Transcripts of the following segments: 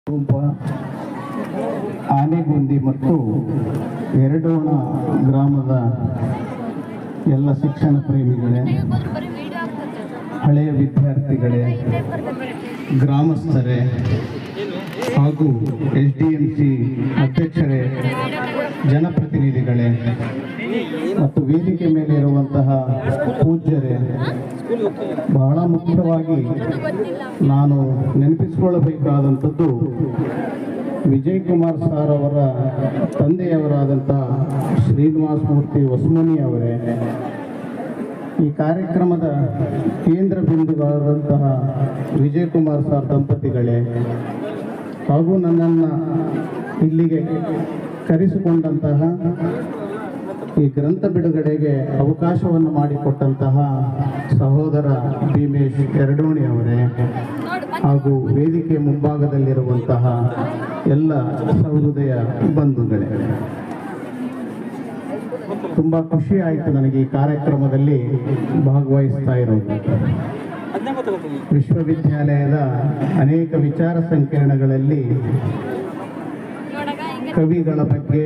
ಗುಂಪ ಆನೆಗುಂದಿ ಮತ್ತು ಎರಡೋಣ ಗ್ರಾಮದ ಎಲ್ಲ ಶಿಕ್ಷಣ ಪ್ರೇಮಿಗಳೇ, ಹಳೆಯ ವಿದ್ಯಾರ್ಥಿಗಳೇ, ಗ್ರಾಮಸ್ಥರೇ ಹಾಗೂ SDMC ಅಧ್ಯಕ್ಷರೇ, ಜನಪ್ರತಿನಿಧಿಗಳೇ ಮತ್ತು ವೇದಿಕೆ ಮೇಲೆ ಇರುವಂತಹ ಪೂಜ್ಯರೇ, ಬಹಳ ಮುಖ್ಯವಾಗಿ ನಾನು ನೆನಪಿಸಿಕೊಳ್ಳಬೇಕಾದಂಥದ್ದು ವಿಜಯ್ ಕುಮಾರ್ ಸರ್ ಅವರ ತಂದೆಯವರಾದಂತಹ ಶ್ರೀನಿವಾಸ ಮೂರ್ತಿ ಹೊಸಮನಿ ಅವರೇ, ಈ ಕಾರ್ಯಕ್ರಮದ ಕೇಂದ್ರ ಬಿಂದುಗಳಾದಂತಹ ವಿಜಯ್ ಕುಮಾರ್ ಸರ್ ದಂಪತಿಗಳೇ ಹಾಗೂ ನನ್ನನ್ನು ಇಲ್ಲಿಗೆ ಕರೆಸಿಕೊಂಡಂತಹ ಈ ಗ್ರಂಥ ಬಿಡುಗಡೆಗೆ ಅವಕಾಶವನ್ನು ಮಾಡಿಕೊಟ್ಟಂತಹ ಸಹೋದರ ಭೀಮೇಶ್ ಎರಡೋಣಿ ಅವರೇ ಹಾಗೂ ವೇದಿಕೆ ಮುಂಭಾಗದಲ್ಲಿರುವಂತಹ ಎಲ್ಲ ಸಹೃದಯ ಬಂಧುಗಳೇ, ತುಂಬ ಖುಷಿ ಆಯಿತು ನನಗೆ ಈ ಕಾರ್ಯಕ್ರಮದಲ್ಲಿ ಭಾಗವಹಿಸ್ತಾ ಇರೋದು. ವಿಶ್ವವಿದ್ಯಾಲಯದ ಅನೇಕ ವಿಚಾರ ಸಂಕಿರಣಗಳಲ್ಲಿ ಕವಿಗಳ ಬಗ್ಗೆ,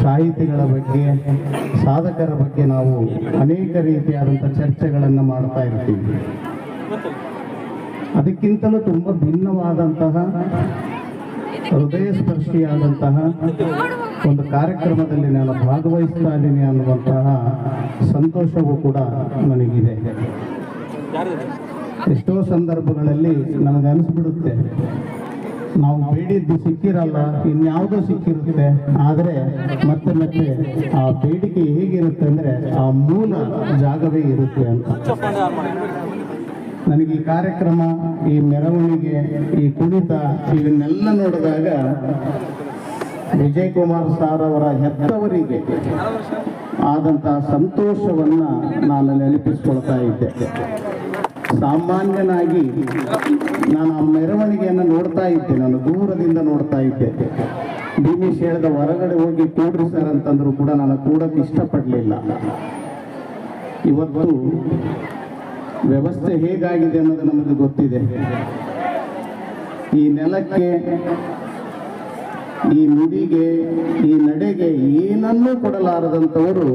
ಸಾಹಿತಿಗಳ ಬಗ್ಗೆ, ಸಾಧಕರ ಬಗ್ಗೆ ನಾವು ಅನೇಕ ರೀತಿಯಾದಂಥ ಚರ್ಚೆಗಳನ್ನು ಮಾಡ್ತಾ ಇರ್ತೀವಿ. ಅದಕ್ಕಿಂತಲೂ ತುಂಬ ಭಿನ್ನವಾದಂತಹ ಹೃದಯ ಸ್ಪರ್ಶಿಯಾದಂತಹ ಒಂದು ಕಾರ್ಯಕ್ರಮದಲ್ಲಿ ನಾನು ಭಾಗವಹಿಸ್ತಾ ಇದ್ದೀನಿ ಅನ್ನುವಂತಹ ಸಂತೋಷವೂ ಕೂಡ ನನಗಿದೆ. ಎಷ್ಟೋ ಸಂದರ್ಭಗಳಲ್ಲಿ ನನಗೆ ಅನಿಸ್ಬಿಡುತ್ತೆ, ನಾವು ಬೇಡಿದ್ದು ಸಿಕ್ಕಿರಲ್ಲ, ಇನ್ಯಾವುದೋ ಸಿಕ್ಕಿರುತ್ತೆ. ಆದರೆ ಮತ್ತೆ ಮತ್ತೆ ಆ ಬೇಡಿಕೆ ಹೇಗಿರುತ್ತೆ ಅಂದರೆ ಆ ಮೂಲ ಜಾಗವೇ ಇರುತ್ತೆ ಅಂತ. ನನಗೆ ಈ ಕಾರ್ಯಕ್ರಮ, ಈ ಮೆರವಣಿಗೆ, ಈ ಕುಣಿತ ಇವನ್ನೆಲ್ಲ ನೋಡಿದಾಗ ವಿಜಯ್ ಕುಮಾರ್ ಸರ್ ಅವರ ಹೆತ್ತವರಿಗೆ ಆದಂತಹ ಸಂತೋಷವನ್ನು ನಾನು ನೆನಪಿಸ್ಕೊಳ್ತಾ ಇದ್ದೆ. ಸಾಮಾನ್ಯನಾಗಿ ನಾನು ಆ ಮೆರವಣಿಗೆಯನ್ನು ನೋಡ್ತಾ ಇದ್ದೆ, ನಾನು ದೂರದಿಂದ ನೋಡ್ತಾ ಇದ್ದೆ. ಭೀಮೇಶ್ ಹೇಳಿದ ಹೊರಗಡೆ ಹೋಗಿ ಕೂಡ್ರಿ ಸರ್ ಅಂತಂದ್ರು ಕೂಡ ನಾನು ಕೂಡಕ್ಕೆ ಇಷ್ಟಪಡಲಿಲ್ಲ. ಇವತ್ತು ವ್ಯವಸ್ಥೆ ಹೇಗಾಗಿದೆ ಅನ್ನೋದು ನಮಗೆ ಗೊತ್ತಿದೆ. ಈ ನೆಲಕ್ಕೆ, ಈ ನುಡಿಗೆ, ಈ ನಡೆಗೆ ಏನನ್ನೂ ಕೊಡಲಾರದಂಥವರು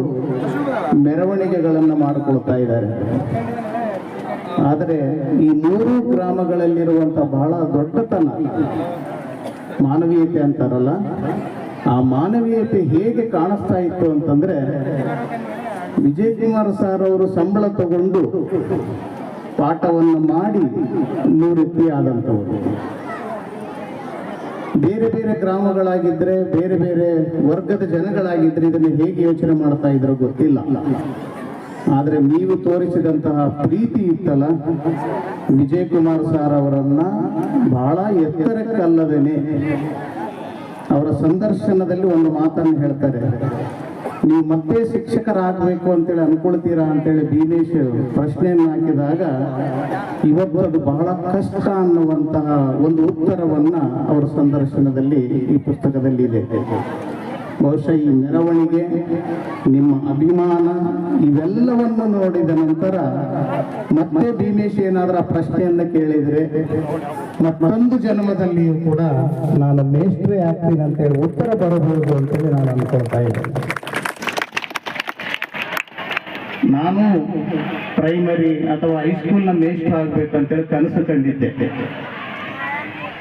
ಮೆರವಣಿಗೆಗಳನ್ನು ಮಾಡಿಕೊಳ್ತಾ ಇದ್ದಾರೆ. ಆದರೆ ಈ 3 ಗ್ರಾಮಗಳಲ್ಲಿರುವಂಥ ಬಹಳ ದೊಡ್ಡತನ ಮಾನವೀಯತೆ ಅಂತಾರಲ್ಲ, ಆ ಮಾನವೀಯತೆ ಹೇಗೆ ಕಾಣಿಸ್ತಾ ಇತ್ತು ಅಂತಂದ್ರೆ, ವಿಜಯ್ ಕುಮಾರ್ ಸರ್ ಅವರು ಸಂಬಳ ತಗೊಂಡು ಪಾಠವನ್ನು ಮಾಡಿ ನಿವೃತ್ತಿ ಆದಂಥವರು. ಬೇರೆ ಬೇರೆ ಗ್ರಾಮಗಳಾಗಿದ್ದರೆ, ಬೇರೆ ಬೇರೆ ವರ್ಗದ ಜನಗಳಾಗಿದ್ದರೆ ಇದನ್ನು ಹೇಗೆ ಯೋಚನೆ ಮಾಡ್ತಾ ಇದ್ರು ಗೊತ್ತಿಲ್ಲ. ಆದರೆ ನೀವು ತೋರಿಸಿದಂತಹ ಪ್ರೀತಿ ಇತ್ತಲ್ಲ, ವಿಜಯ್ ಕುಮಾರ್ ಸರ್ ಅವರನ್ನ ಬಹಳ ಎತ್ತರಕ್ಕಲ್ಲದೇನೆ ಅವರ ಸಂದರ್ಶನದಲ್ಲಿ ಒಂದು ಮಾತನ್ನು ಹೇಳ್ತಾರೆ, ನೀವು ಮತ್ತೆ ಶಿಕ್ಷಕರಾಗಬೇಕು ಅಂತೇಳಿ ಅನ್ಕೊಳ್ತೀರಾ ಅಂತೇಳಿ ಭೀಮೇಶ್ ಪ್ರಶ್ನೆಯನ್ನು ಹಾಕಿದಾಗ ಇವತ್ತು ಅದು ಬಹಳ ಕಷ್ಟ ಅನ್ನುವಂತಹ ಒಂದು ಉತ್ತರವನ್ನ ಅವರ ಸಂದರ್ಶನದಲ್ಲಿ ಈ ಪುಸ್ತಕದಲ್ಲಿ ಇದೆ. ಬಹುಶಃ ಈ ಮೆರವಣಿಗೆ, ನಿಮ್ಮ ಅಭಿಮಾನ ಇವೆಲ್ಲವನ್ನು ನೋಡಿದ ನಂತರ ಮತ್ತೆ ಭೀಮೇಶ್ ಏನಾದರೂ ಆ ಪ್ರಶ್ನೆಯನ್ನು ಕೇಳಿದರೆ ಮತ್ತೊಂದು ಜನ್ಮದಲ್ಲಿಯೂ ಕೂಡ ನಾನು ಮೇಷ್ಟ್ರೇ ಆಗ್ತೀನಿ ಅಂತೇಳಿ ಉತ್ತರ ಬರಬಹುದು ಅಂತೇಳಿ ನಾನು ಅನ್ಕೊಳ್ತಾ ಇದ್ದೇನೆ. ನಾನು ಪ್ರೈಮರಿ ಅಥವಾ ಹೈಸ್ಕೂಲ್ನ ಮೇಷ್ಟ್ರು ಆಗ್ಬೇಕಂತೇಳಿ ಕನಸು ಕಂಡಿದ್ದೆ.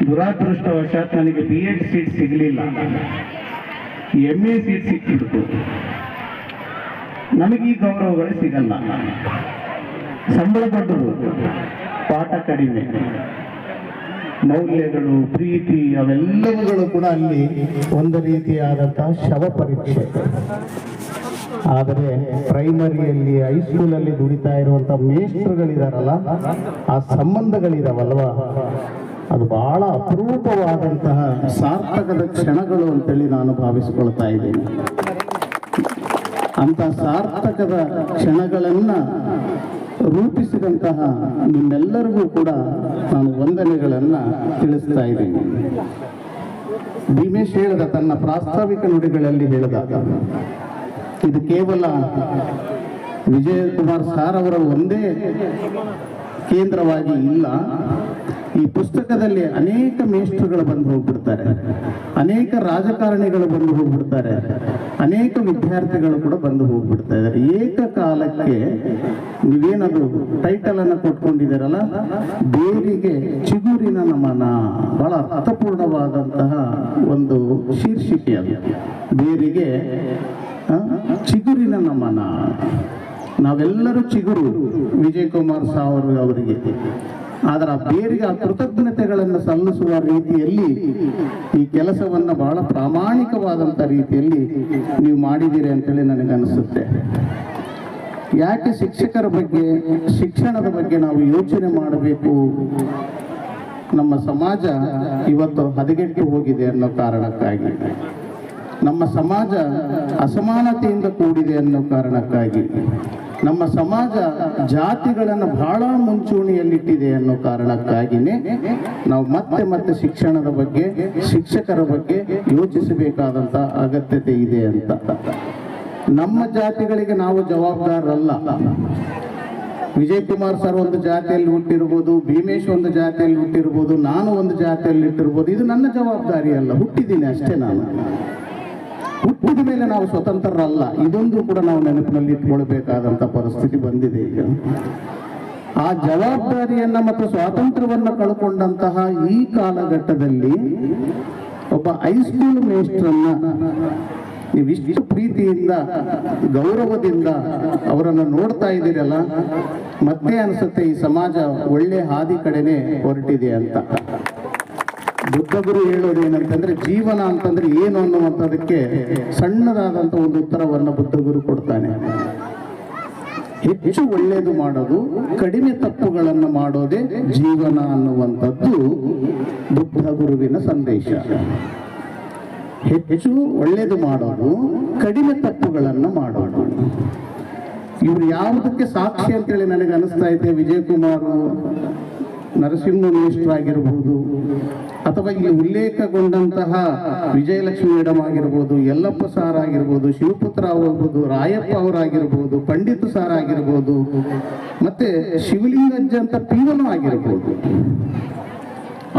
ದುರಾದೃಷ್ಟವಶಾತ್ ನನಗೆ BEd ಸೀಟ್ ಸಿಗಲಿಲ್ಲ, MA ಸೀಟ್ ಸಿಕ್ಕಿಬಿಡ್ತು. ನಮಗೆ ಈ ಗೌರವಗಳು ಸಿಗಲ್ಲ. ಸಂಬಳ ದೊಡ್ಡದು, ಪಾಠ ಕಡಿಮೆ, ಮೌಲ್ಯಗಳು, ಪ್ರೀತಿ ಅವೆಲ್ಲವುಗಳು ಕೂಡ ಅಲ್ಲಿ ಒಂದು ರೀತಿಯಾದಂತಹ ಶವ ಪರೀಕ್ಷೆ. ಆದರೆ ಪ್ರೈಮರಿಯಲ್ಲಿ, ಹೈಸ್ಕೂಲಲ್ಲಿ ದುಡಿತಾ ಇರುವಂಥ ಮೇಷ್ಟ್ರುಗಳಿದಾರಲ್ಲ, ಆ ಸಂಬಂಧಗಳಿದಾವಲ್ವ, ಅದು ಬಹಳ ಅಪರೂಪವಾದಂತಹ ಸಾರ್ಥಕದ ಕ್ಷಣಗಳು ಅಂತೇಳಿ ನಾನು ಭಾವಿಸಿಕೊಳ್ತಾ ಇದ್ದೀನಿ. ಅಂತ ಸಾರ್ಥಕದ ಕ್ಷಣಗಳನ್ನು ರೂಪಿಸಿದಂತಹ ನಿಮ್ಮೆಲ್ಲರಿಗೂ ಕೂಡ ನಾನು ವಂದನೆಗಳನ್ನು ತಿಳಿಸ್ತಾ ಇದ್ದೀನಿ. ಭೀಮೇಶ್ ಹೇಳಿದ, ತನ್ನ ಪ್ರಾಸ್ತಾವಿಕ ನುಡಿಗಳಲ್ಲಿ ಹೇಳಿದ, ಇದು ಕೇವಲ ವಿಜಯ್ ಕುಮಾರ್ ಸರ್ ಅವರ ಒಂದೇ ಕೇಂದ್ರವಾಗಿ ಇಲ್ಲ, ಈ ಪುಸ್ತಕದಲ್ಲಿ ಅನೇಕ ಮೇಷ್ಟ್ರುಗಳು ಬಂದು ಹೋಗ್ಬಿಡ್ತಾರೆ, ಅನೇಕ ರಾಜಕಾರಣಿಗಳು ಬಂದು ಹೋಗ್ಬಿಡ್ತಾರೆ, ಅನೇಕ ವಿದ್ಯಾರ್ಥಿಗಳು ಕೂಡ ಬಂದು ಹೋಗ್ಬಿಡ್ತಾ ಇದ್ದಾರೆ. ಏಕಕಾಲಕ್ಕೆ ನೀವೇನದು ಟೈಟಲ್ ಅನ್ನು ಕೊಟ್ಕೊಂಡಿದ್ದೀರಲ್ಲ, ಬೇರಿಗೆ ಚಿಗುರಿನ ನಮನ, ಬಹಳ ಅರ್ಥಪೂರ್ಣವಾದಂತಹ ಒಂದು ಶೀರ್ಷಿಕೆ ಅದು. ಬೇರಿಗೆ ಚಿಗುರಿನ ನಮನ. ನಾವೆಲ್ಲರೂ ಚಿಗುರು ವಿಜಯ್ ಕುಮಾರ್ ಸಾವರ್ ಅವರಿಗೆ. ಆದರೆ ಆ ಬೇರಿಗೆ ಆ ಕೃತಜ್ಞತೆಗಳನ್ನು ಸಲ್ಲಿಸುವ ರೀತಿಯಲ್ಲಿ ಈ ಕೆಲಸವನ್ನು ಬಹಳ ಪ್ರಾಮಾಣಿಕವಾದಂಥ ರೀತಿಯಲ್ಲಿ ನೀವು ಮಾಡಿದ್ದೀರಿ ಅಂತೇಳಿ ನನಗನ್ನಿಸುತ್ತೆ. ಯಾಕೆ ಶಿಕ್ಷಕರ ಬಗ್ಗೆ, ಶಿಕ್ಷಣದ ಬಗ್ಗೆ ನಾವು ಯೋಚನೆ ಮಾಡಬೇಕು? ನಮ್ಮ ಸಮಾಜ ಇವತ್ತು ಹದಗೆಟ್ಟು ಹೋಗಿದೆ ಅನ್ನೋ ಕಾರಣಕ್ಕಾಗಿ, ನಮ್ಮ ಸಮಾಜ ಅಸಮಾನತೆಯಿಂದ ಕೂಡಿದೆ ಅನ್ನೋ ಕಾರಣಕ್ಕಾಗಿ, ನಮ್ಮ ಸಮಾಜ ಜಾತಿಗಳನ್ನು ಬಹಳ ಮುಂಚೂಣಿಯಲ್ಲಿಟ್ಟಿದೆ ಅನ್ನೋ ಕಾರಣಕ್ಕಾಗಿಯೇ ನಾವು ಮತ್ತೆ ಮತ್ತೆ ಶಿಕ್ಷಣದ ಬಗ್ಗೆ, ಶಿಕ್ಷಕರ ಬಗ್ಗೆ ಯೋಚಿಸಬೇಕಾದಂಥ ಅಗತ್ಯತೆ ಇದೆ ಅಂತ. ನಮ್ಮ ಜಾತಿಗಳಿಗೆ ನಾವು ಜವಾಬ್ದಾರರಲ್ಲ. ವಿಜಯ್ ಕುಮಾರ್ ಸರ್ ಒಂದು ಜಾತಿಯಲ್ಲಿ ಹುಟ್ಟಿರ್ಬೋದು, ಭೀಮೇಶ್ ಒಂದು ಜಾತಿಯಲ್ಲಿ ಹುಟ್ಟಿರ್ಬೋದು, ನಾನು ಒಂದು ಜಾತಿಯಲ್ಲಿ ಇಟ್ಟಿರ್ಬೋದು. ಇದು ನನ್ನ ಜವಾಬ್ದಾರಿ ಅಲ್ಲ. ಹುಟ್ಟಿದ್ದೀನಿ ಅಷ್ಟೇ. ನಾನು ಹುಟ್ಟಿದ ಮೇಲೆ ನಾವು ಸ್ವತಂತ್ರರಲ್ಲ. ಇದೊಂದು ಕೂಡ ನಾವು ನೆನಪಿನಲ್ಲಿ ಇಟ್ಕೊಳ್ಬೇಕಾದಂಥ ಪರಿಸ್ಥಿತಿ ಬಂದಿದೆ ಈಗ. ಆ ಜವಾಬ್ದಾರಿಯನ್ನ ಮತ್ತು ಸ್ವಾತಂತ್ರ್ಯವನ್ನ ಕಳ್ಕೊಂಡಂತಹ ಈ ಕಾಲಘಟ್ಟದಲ್ಲಿ ಒಬ್ಬ ಹೈಸ್ಕೂಲ್ ಮೇಸ್ಟ್ರನ್ನ ನೀವಿಷ್ಟು ಪ್ರೀತಿಯಿಂದ, ಗೌರವದಿಂದ ಅವರನ್ನು ನೋಡ್ತಾ ಇದ್ದೀರಲ್ಲ, ಮತ್ತೆ ಅನಿಸುತ್ತೆ ಈ ಸಮಾಜ ಒಳ್ಳೆ ಹಾದಿ ಕಡೆನೆ ಹೊರಟಿದೆ ಅಂತ. ಬುದ್ಧಗುರು ಹೇಳೋದೇನಂತಂದ್ರೆ, ಜೀವನ ಅಂತಂದ್ರೆ ಏನು ಅನ್ನುವಂಥದಕ್ಕೆ ಸಣ್ಣದಾದಂಥ ಒಂದು ಉತ್ತರವನ್ನು ಬುದ್ಧಗುರು ಕೊಡ್ತಾನೆ. ಹೆಚ್ಚು ಒಳ್ಳೆಯದು ಮಾಡೋದು, ಕಡಿಮೆ ತಪ್ಪುಗಳನ್ನು ಮಾಡೋದೇ ಜೀವನ ಅನ್ನುವಂಥದ್ದು ಬುದ್ಧಗುರುವಿನ ಸಂದೇಶ. ಹೆಚ್ಚು ಒಳ್ಳೆಯದು ಮಾಡೋದು, ಕಡಿಮೆ ತಪ್ಪುಗಳನ್ನು ಮಾಡೋದು. ಇವರು ಯಾವುದಕ್ಕೆ ಸಾಕ್ಷಿ ಅಂತೇಳಿ ನನಗೆ ಅನಿಸ್ತಾ ಇದೆ, ವಿಜಯ್ ಕುಮಾರ್, ನರಸಿಂಹ ಮೇಷ್ಟ್ರು ಆಗಿರ್ಬೋದು, ಅಥವಾ ಇಲ್ಲಿ ಉಲ್ಲೇಖಗೊಂಡಂತಹ ವಿಜಯಲಕ್ಷ್ಮಿ ಮೇಡಮ್ ಆಗಿರ್ಬೋದು, ಯಲ್ಲಪ್ಪ ಸಾರ್ ಆಗಿರ್ಬೋದು, ಶಿವಪುತ್ರ ಆಗಿರ್ಬೋದು, ರಾಯಪ್ಪ ಅವರಾಗಿರ್ಬೋದು, ಪಂಡಿತ್ ಸಾರ್ ಆಗಿರ್ಬೋದು, ಮತ್ತೆ ಶಿವಲಿಂಗಜ್ಜ ಅಂತ ಪೀವನು ಆಗಿರ್ಬೋದು,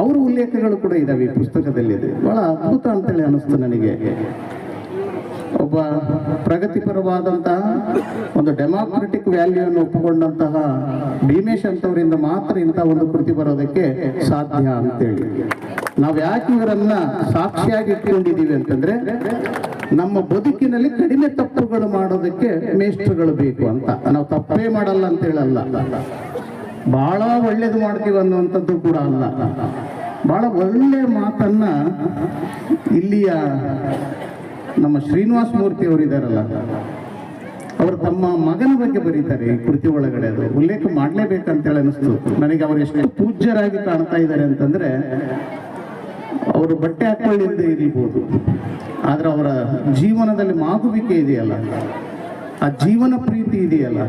ಅವರ ಉಲ್ಲೇಖಗಳು ಕೂಡ ಇದಾವೆ ಈ ಪುಸ್ತಕದಲ್ಲಿದೆ. ಬಹಳ ಅದ್ಭುತ ಅಂತೇಳಿ ಅನಿಸ್ತು ನನಗೆ. ಒಬ್ಬ ಪ್ರಗತಿಪರವಾದಂತಹ ಒಂದು ಡೆಮಾಕ್ರೆಟಿಕ್ ವ್ಯಾಲ್ಯೂವನ್ನು ಒಪ್ಪಿಕೊಂಡಂತಹ ಭೀಮೇಶ್ ಅಂತವರಿಂದ ಮಾತ್ರ ಇಂಥ ಒಂದು ಕೃತಿ ಬರೋದಕ್ಕೆ ಸಾಧ್ಯ ಅಂತೇಳಿ. ನಾವು ಯಾಕೆ ಇವರನ್ನ ಸಾಕ್ಷಿಯಾಗಿ ಇಟ್ಕೊಂಡಿದ್ದೀವಿ ಅಂತಂದ್ರೆ, ನಮ್ಮ ಬದುಕಿನಲ್ಲಿ ಕಡಿಮೆ ತಪ್ಪುಗಳು ಮಾಡೋದಕ್ಕೆ ಮೇಷ್ಟ್ರುಗಳು ಬೇಕು ಅಂತ. ನಾವು ತಪ್ಪೇ ಮಾಡಲ್ಲ ಅಂತ ಹೇಳಲ್ಲ, ಬಹಳ ಒಳ್ಳೇದು ಮಾಡ್ತೀವಿ ಅನ್ನುವಂಥದ್ದು ಕೂಡ ಅಲ್ಲ. ಬಹಳ ಒಳ್ಳೆ ಮಾತನ್ನ ಇಲ್ಲಿಯ ನಮ್ಮ ಶ್ರೀನಿವಾಸ ಮೂರ್ತಿ ಅವರಿದ್ದಾರಲ್ಲ, ಅವರು ತಮ್ಮ ಮಗನ ಬಗ್ಗೆ ಬರೀತಾರೆ ಈ ಕೃತಿ ಒಳಗಡೆ. ಅದು ಉಲ್ಲೇಖ ಮಾಡಲೇಬೇಕಂತೇಳಿ ಅನಿಸ್ತು ನನಗೆ. ಅವರು ಎಷ್ಟು ಪೂಜ್ಯರಾಗಿ ಕಾಣ್ತಾ ಇದ್ದಾರೆ ಅಂತಂದ್ರೆ, ಅವರು ಬಟ್ಟೆ ಹಾಕೊಳ್ಳಿಂದ ಇರ್ಬೋದು, ಆದ್ರೆ ಅವರ ಜೀವನದಲ್ಲಿ ಮಾಗುವಿಕೆ ಇದೆಯಲ್ಲ, ಆ ಜೀವನ ಪ್ರೀತಿ ಇದೆಯಲ್ಲ.